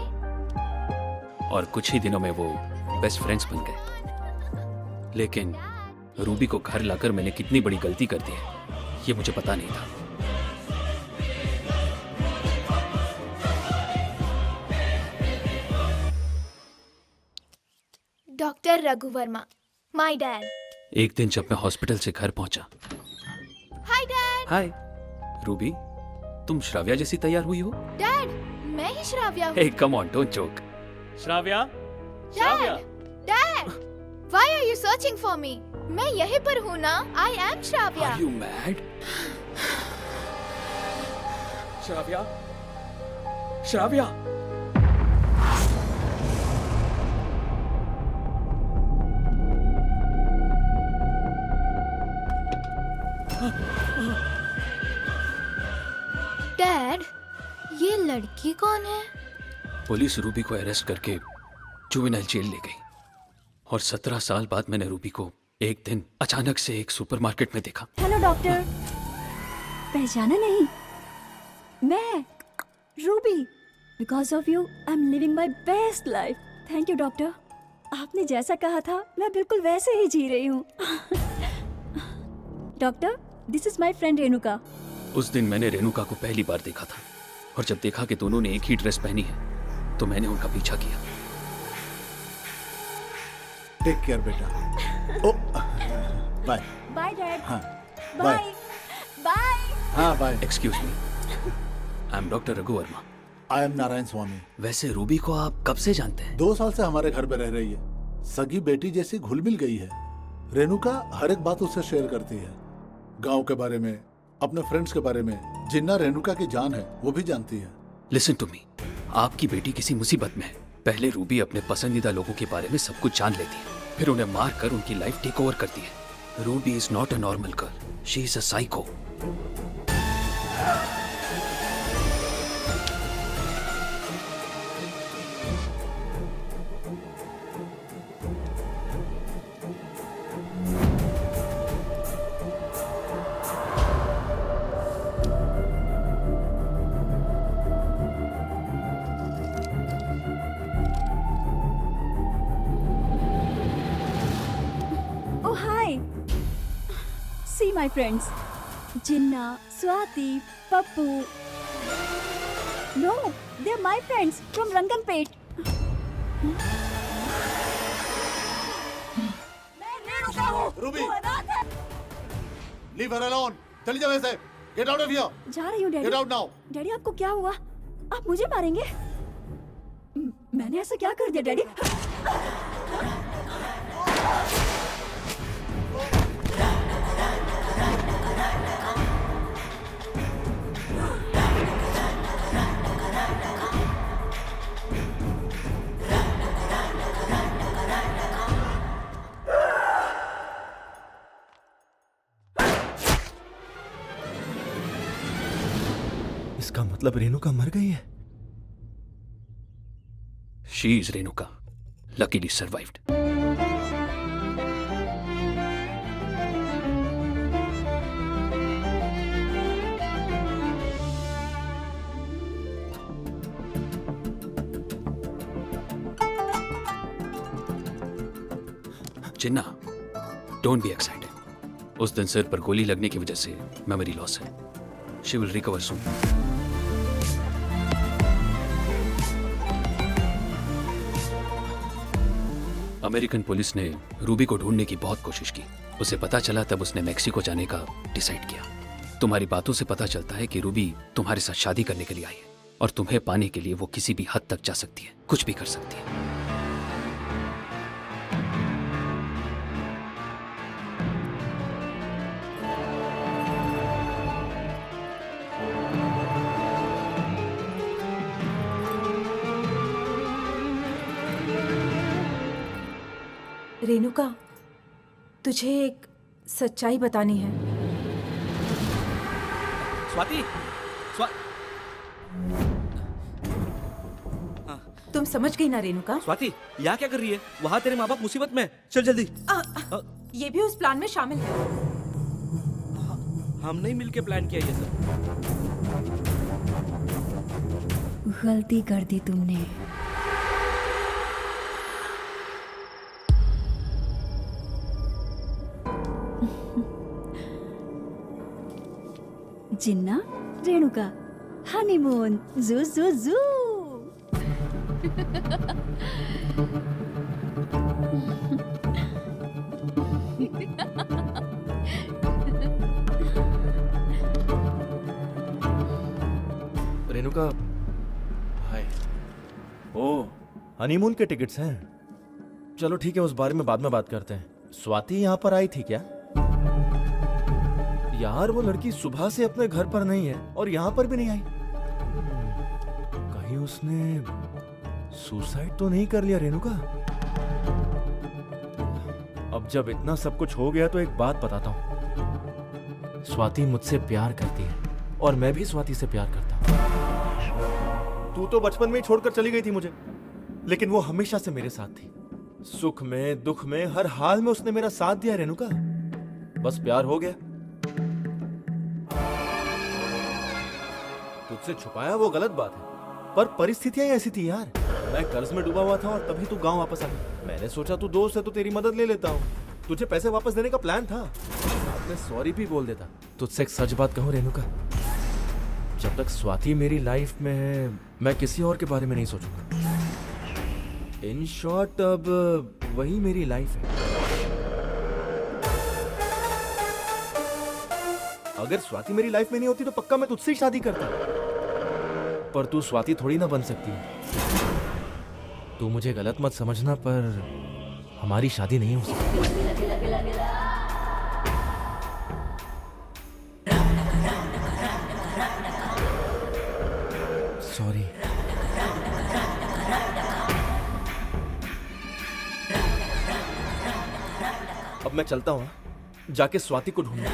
और कुछ ही दिनों में वो बेस्ट फ्रेंड्स बन गए। लेकिन रूबी को घर लाकर मैंने कितनी बड़ी गलती कर दी है ये मुझे पता नहीं था। Doctor Raghu Verma, my dad. एक दिन जब मैं हॉस्पिटल से घर पहुंचा। Hi dad. हाय रूबी, तुम श्राव्या जैसी तैयार हुई हो। डैड, मैं ही श्राव्या हूँ। Hey come on, don't joke. Shravya? Dad, why are you searching for me? मैं यहीं पर हूँ ना। I am Shravya. Are you mad? Shravya? Shravya? Dad, ये लड़की कौन है? पुलिस रूबी को अरेस्ट करके जुवेनाइल जेल ले गई। और 17 साल बाद मैंने रूबी को एक दिन अचानक से एक सुपरमार्केट में देखा। हेलो डॉक्टर, पहचाना नहीं? मैं Ruby. Because of you I am living my best life. Thank you doctor, आपने जैसा कहा था मैं बिल्कुल वैसे ही जी रही हूँ। Doctor, this is my friend Renuka. उस दिन मैंने रेणुका को पहली बार देखा था और जब देखा कि दोनों ने एक ही ड्रेस पहनी है तो मैंने उनका पीछा किया। टेक केयर बेटा। ओ बाय। Bye dad. हाँ बाय बाय। हाँ bye. Excuse me, I am doctor Raghu Verma. I am Narayan Swami. वैसे रूबी को आप कब से जानते हैं? 2 साल से हमारे घर में रह रही है। सगी बेटी जैसी घुल मिल गई है। रेणुका हर एक बात उससे शेयर करती है, गांव के बारे में, अपने फ्रेंड्स के बारे में। जिन्ना रेणुका की जान है वो भी जानती है। लिसन टू मी, आपकी बेटी किसी मुसीबत में है। पहले रूबी अपने पसंदीदा लोगों के बारे में सब कुछ जान लेती है, फिर उन्हें मार कर उनकी लाइफ टेक ओवर करती है। Ruby is not a normal girl, she is a psycho. See my friends, Jinnah, Swati, Pappu. No, they're my friends from Ranganpet. Ruby, leave her alone. चली जाओ ऐसे. Get out of here. जा रही हूँ daddy. Get out now. Daddy आपको क्या हुआ? आप मुझे मारेंगे? मैंने ऐसा क्या कर दिया डैडी? इसका मतलब रेणुका मर गई है? She is Renuka, luckily survived. Jinnah, don't be excited. उस दिन सिर पर गोली लगने की वजह से मेमोरी लॉस है। She will recover soon. American police ने रूबी को ढूंढने की बहुत कोशिश की। उसे पता चला तब उसने मेक्सिको जाने का डिसाइड किया। तुम्हारी बातों से पता चलता है कि रूबी तुम्हारे साथ शादी करने के लिए आई है और तुम्हें पाने के लिए वो किसी भी हद तक जा सकती है, कुछ भी कर सकती है। रेणुका, तुझे एक सच्चाई बतानी है। स्वाति, तुम समझ गई ना रेणुका? स्वाति, यहाँ क्या कर रही है? वहाँ तेरे माँ बाप मुसीबत में। चल जल्दी। ये भी उस प्लान में शामिल है। हम नहीं मिलके प्लान किया ये सब। गलती कर दी तुमने। जिन्ना, रेणुका, हनीमून, जू जू जू। रेणुका, हाय। ओ, हनीमून के टिकट्स हैं। चलो ठीक है, उस बारे में बाद में बात करते हैं। स्वाति यहाँ पर आई थी क्या? यार वो लड़की सुबह से अपने घर पर नहीं है और यहाँ पर भी नहीं आई। कहीं उसने सुसाइड तो नहीं कर लिया रेणुका? अब जब इतना सब कुछ हो गया तो एक बात बताता हूँ। स्वाति मुझसे प्यार करती है और मैं भी स्वाति से प्यार करता हूँ। तू तो बचपन में ही छोड़कर चली गई थी मुझे, लेकिन वो हमेशा से मेरे साथ थी। सुख में दुख में हर हाल में उसने मेरा साथ दिया रेणुका। बस प्यार हो गया। तुझसे छुपाया वो गलत बात है, पर परिस्थितियां ऐसी थी यार। मैं कर्ज में डूबा हुआ था और तभी तू गांव वापस आ गई। मैंने सोचा तू दोस्त है तो तेरी मदद ले लेता हूँ। तुझे पैसे वापस देने का प्लान था, साथ में सॉरी भी बोल देता। तुझसे एक सच बात कहूँ रेणुका, जब तक स्वाति मेरी लाइफ में है मैं किसी और के बारे में नहीं सोचूंगा। इन शॉर्ट अब वही मेरी लाइफ है। अगर स्वाति मेरी लाइफ में नहीं होती तो पक्का मैं तुझसे ही शादी करता, पर तू स्वाति थोड़ी ना बन सकती है। तू मुझे गलत मत समझना, पर हमारी शादी नहीं हो सकती। सॉरी। अब मैं चलता हूं, जाके स्वाति को ढूंढना।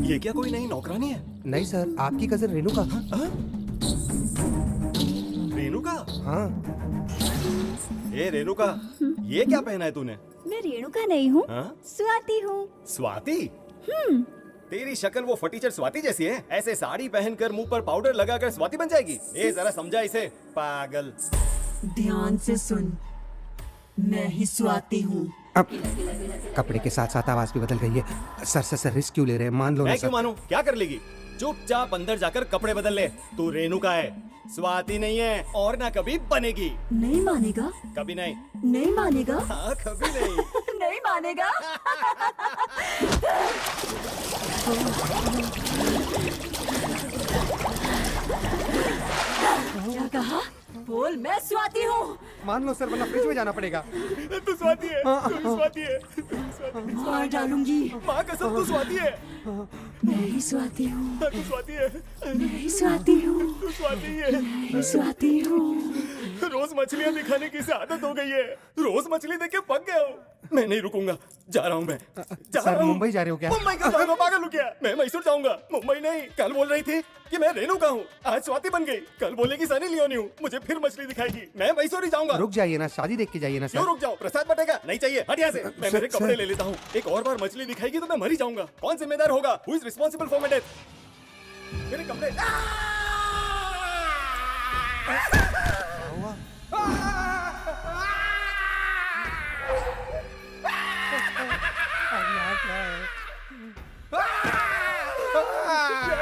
ये क्या कोई नई नौकरानी है? नहीं सर, आपकी कजन रेणुका। रेणुका? हाँ। ए रेणुका, ये क्या पहना है तूने? मैं रेणुका नहीं हूँ, हाँ? स्वाति हूँ। स्वाति? तेरी शक्ल वो फटीचर स्वाति जैसी है। ऐसे साड़ी पहनकर मुंह पर पाउडर लगाकर स्वाति बन जाएगी। ए जरा समझा इसे, पागल। ध्यान से सुन, मैं ही स्वाति हूँ। अब कपड़े के साथ साथ आवाज भी बदल गई है। सर रिस्क क्यों ले रहे हैं? मान लो ना मैं सर। क्यों मानूं? क्या कर लेगी? चुपचाप अंदर जाकर कपड़े बदल ले। तू रेणुका है, स्वाति नहीं है और ना कभी बनेगी। नहीं मानेगा? कभी नहीं। नहीं मानेगा? हाँ, कभी नहीं। नहीं मानेगा? क्या कहा? बोल, मैं स्वाति हूँ। मान लो सर, वरना फ्रिज में जाना पड़ेगा। तू स्वाति है, तू स्वाति है। मार डालूंगी। माँ कसम, तू स्वाति है। मैं ही स्वाति हूँ। तू स्वाति है। मैं ही स्वाति हूँ। तू स्वाति है। मैं ही स्वाति हूँ। रोज मछलियाँ दिखाने की इसे आदत हो गई है। रोज मछली देख के पक गया हूँ। मैं नहीं रुकूंगा, जा रहा हूँ मैं। सर मुंबई जा रहे हो क्या? मुंबई क्यों जाऊंगा? पागल हो क्या? मैं मैसूर जाऊंगा, मुंबई नहीं। कल बोल रही थी कि मैं रेणुका हूँ, आज स्वाति बन गई। कल बोलेगी सनी लियोनी हूँ, मुझे फिर मछली दिखाएगी। मैं मैसूर ही जाऊंगा। रुक जाइए ना, शादी देख के जाइए ना क्यों सर। रुक जाओ? प्रसाद बटेगा? नहीं चाहिए, हट यहाँ से। मैं मेरे कपड़े ले लेता हूँ। एक और बार मछली दिखाएगी तो मैं मर ही जाऊंगा। कौन जिम्मेदार होगा? Who is responsible for my death? मेरे कपड़े।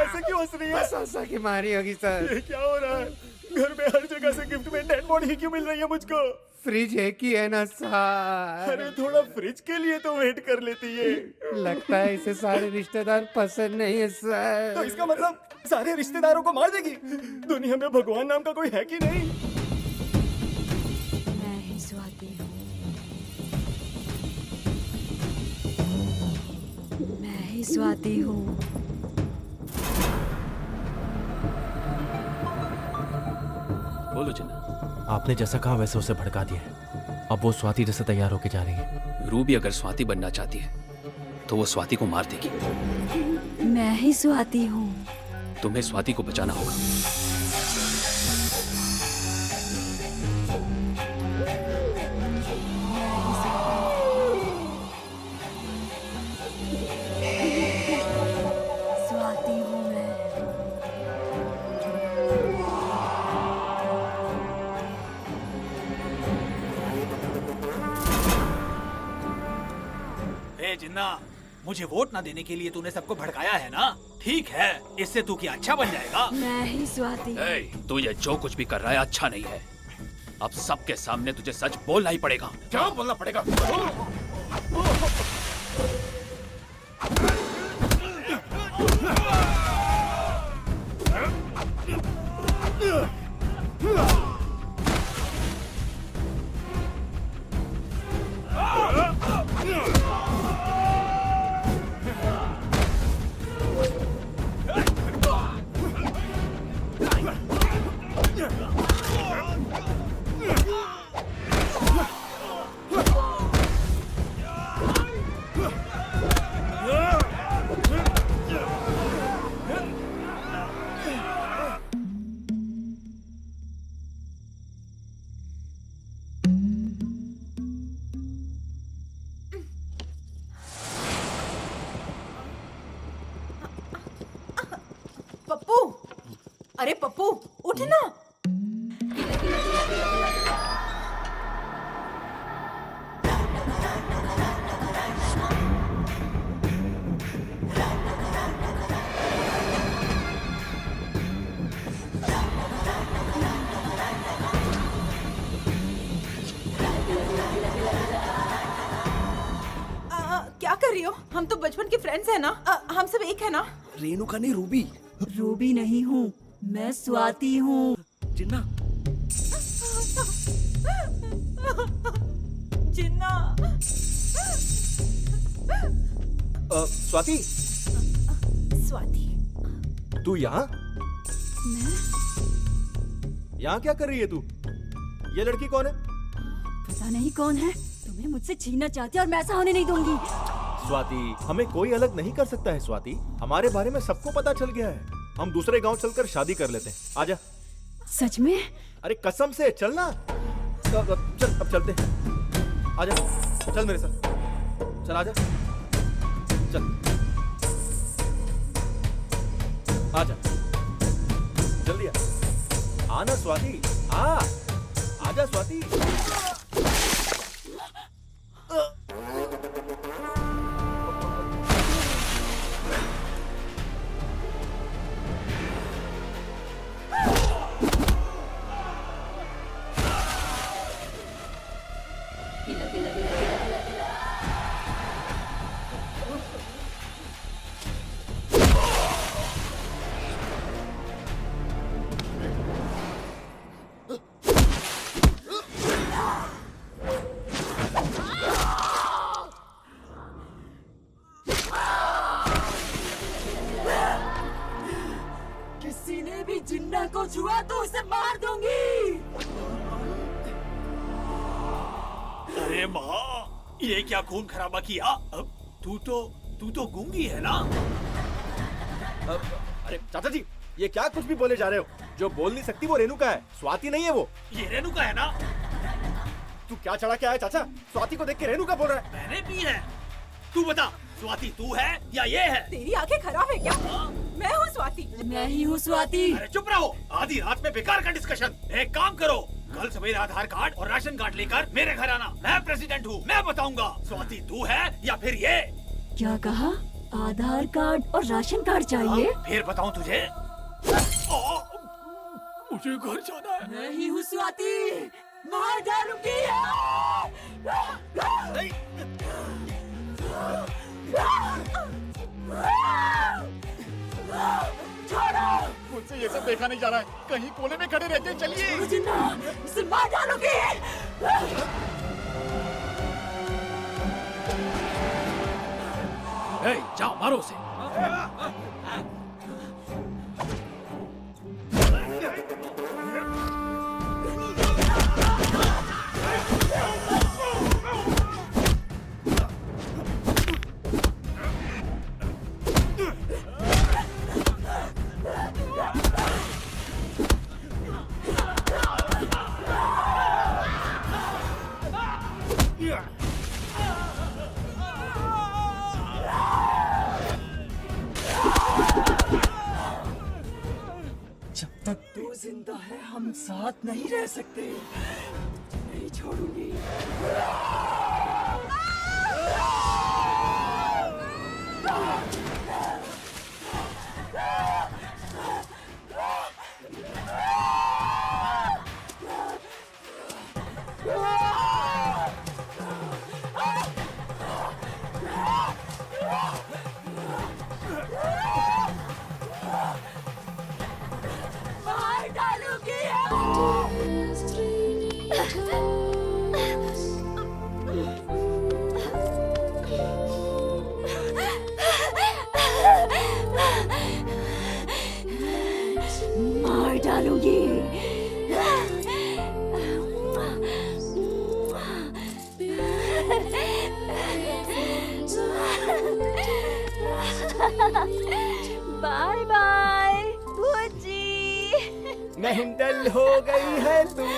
ऐसे क्यों हंस रही है? हंसा की मारी होगी सर। ये क्या हो रहा है? घर में हर जगह से गिफ्ट में डेड बॉडी क्यों मिल रही है मुझको? फ्रिज एक ही है ना सर। अरे थोड़ा फ्रिज के लिए तो वेट कर लेती है। लगता है इसे सारे रिश्तेदार पसंद नहीं है सर। तो इसका मतलब सारे रिश्तेदारों को मार देगी? दुनिया में भगवान नाम का कोई है कि नहीं? मैं ही स्वाति हूँ। मैं ही स्वाति हूँ। बोलो जिन्ना। आपने जैसा कहा वैसे उसे भड़का दिया। अब वो स्वाति जैसे तैयार होके जा रही है। रूबी अगर स्वाति बनना चाहती है तो वो स्वाति को मार देगी। मैं ही स्वाति हूँ। तुम्हें स्वाति को बचाना होगा। स्वाति हूँ मैं। ए जिन्ना, मुझे वोट ना देने के लिए तूने सबको भड़काया है ना? ठीक है, इससे तू क्या अच्छा बन जाएगा? मैं ही स्वाति। तू ये जो कुछ भी कर रहा है अच्छा नहीं है। अब सबके सामने तुझे सच बोलना ही पड़ेगा। क्या बोलना पड़ेगा? पप्पू, अरे पप्पू उठ ना। क्या कर रही हो? हम तो बचपन के फ्रेंड्स हैं ना। हम सब एक है ना? रेणुका नहीं, रूबी। रूबी नहीं हूँ, मैं स्वाति हूँ। जिन्ना, जिन्ना। स्वाति, स्वाति, तू यहाँ? मैं? यहाँ क्या कर रही है तू? ये लड़की कौन है? पता नहीं कौन है। तुम्हें मुझसे छीनना चाहती है और मैं ऐसा होने नहीं दूंगी। स्वाति, हमें कोई अलग नहीं कर सकता है स्वाति। हमारे बारे में सबको पता चल गया है। हम दूसरे गांव चलकर शादी कर लेते हैं। आजा। सच में? अरे कसम से, चलना। चल अब चलते हैं। आजा, चल मेरे साथ। चल आजा, चल। आजा जल्दी आना स्वाति, आजा स्वाति। किसी ने भी जिन्ना को छुआ तो उसे मार दूंगी। अरे माँ, ये क्या खून खराबा किया? अब तू तो गूंगी है ना? अरे चाचा जी, ये क्या कुछ भी बोले जा रहे हो? जो बोल नहीं सकती वो रेणुका है, स्वाति नहीं है वो। ये रेणुका है ना? तू क्या चढ़ा के आया चाचा? स्वाति को देख के रेणुका बोल रहा है। मैंने पी है। तू बता, स्वाति तू है या ये है? तेरी आंखें खराब है क्या? मैं हूँ स्वाति। मैं ही हूँ स्वाति। अरे चुप रहो, आधी रात में बेकार का डिस्कशन। एक काम करो, कल सवेरे आधार कार्ड और राशन कार्ड लेकर मेरे घर आना। मैं प्रेसिडेंट हूँ, मैं बताऊंगा स्वाति तू है या फिर ये। क्या कहा? आधार कार्ड और राशन कार्ड चाहिए? फिर बताऊं तुझे? मुझे घर जाना है। मैं ही हूँ स्वाति, मार डालूंगी। मुझसे ये सब देखा नहीं जा रहा है, कहीं कोने में खड़े रहते। चलिए जिन्ना, इसे मार डालूंगी। जाओ मारो उसे। जब तक तू जिंदा है हम साथ नहीं रह सकते। नहीं छोड़ूंगी। मार डालूंगी। मार डालूंगी। Bye bye भूजी। मेंटल हो गई है तू।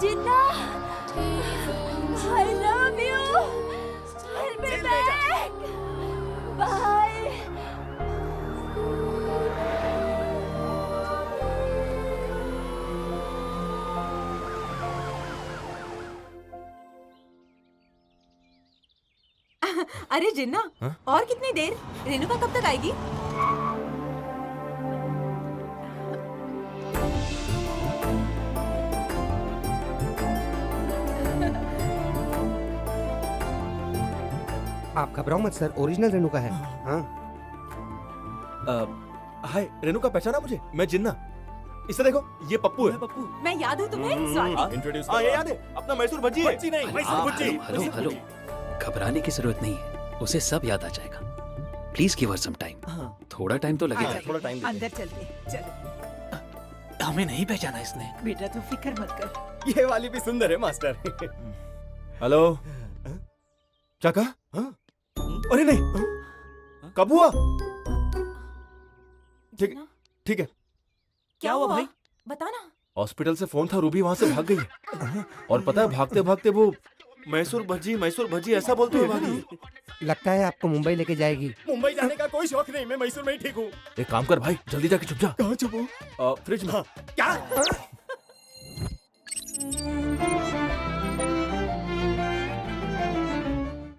जिन्ना, I love you. I'll be back. Bye. अरे जिन्ना, और कितनी देर? रेणुका कब तक आएगी? आप घबराओ मत सर, ओरिजिनल रेणुका है। हाँ। हाय रेणुका, पहचाना मुझे? मैं जिन्ना। इसे देखो, ये पप्पू है। पप्पू। मैं याद हूँ तुम्हें? स्वाति। इंट्रोड्यूस। हाँ ये याद है, अपना मैसूर भज्जी है। भज्जी नहीं, मैसूर भज्जी। हेलो हेलो, घबराने की जरूरत नहीं है, उसे सब याद आ जाएगा। Please give her some time. थोड़ा टाइम तो लगेगा। थोड़ा टाइम अंदर चलते चलो। हमें नहीं पहचाना इसने। बेटा तू फिक्र मत कर। ये वाली भी सुंदर है मास्टर। हेलो, क्या कहा? अरे नहीं, कब हुआ? ठीक ठीक है। क्या हुआ भाई? बताना। हॉस्पिटल से फोन था, रूबी वहाँ से भाग गई है। और पता है भागते भागते वो मैसूर भजी ऐसा बोलते हुए भागी। लगता है आपको मुंबई लेके जाएगी। मुंबई जाने का कोई शौक नहीं, मैं मैसूर में ही ठीक हूँ। एक काम कर भाई, जल्दी जाके छुप जा। कहाँ छुपूं? फ्रिज में। क्या?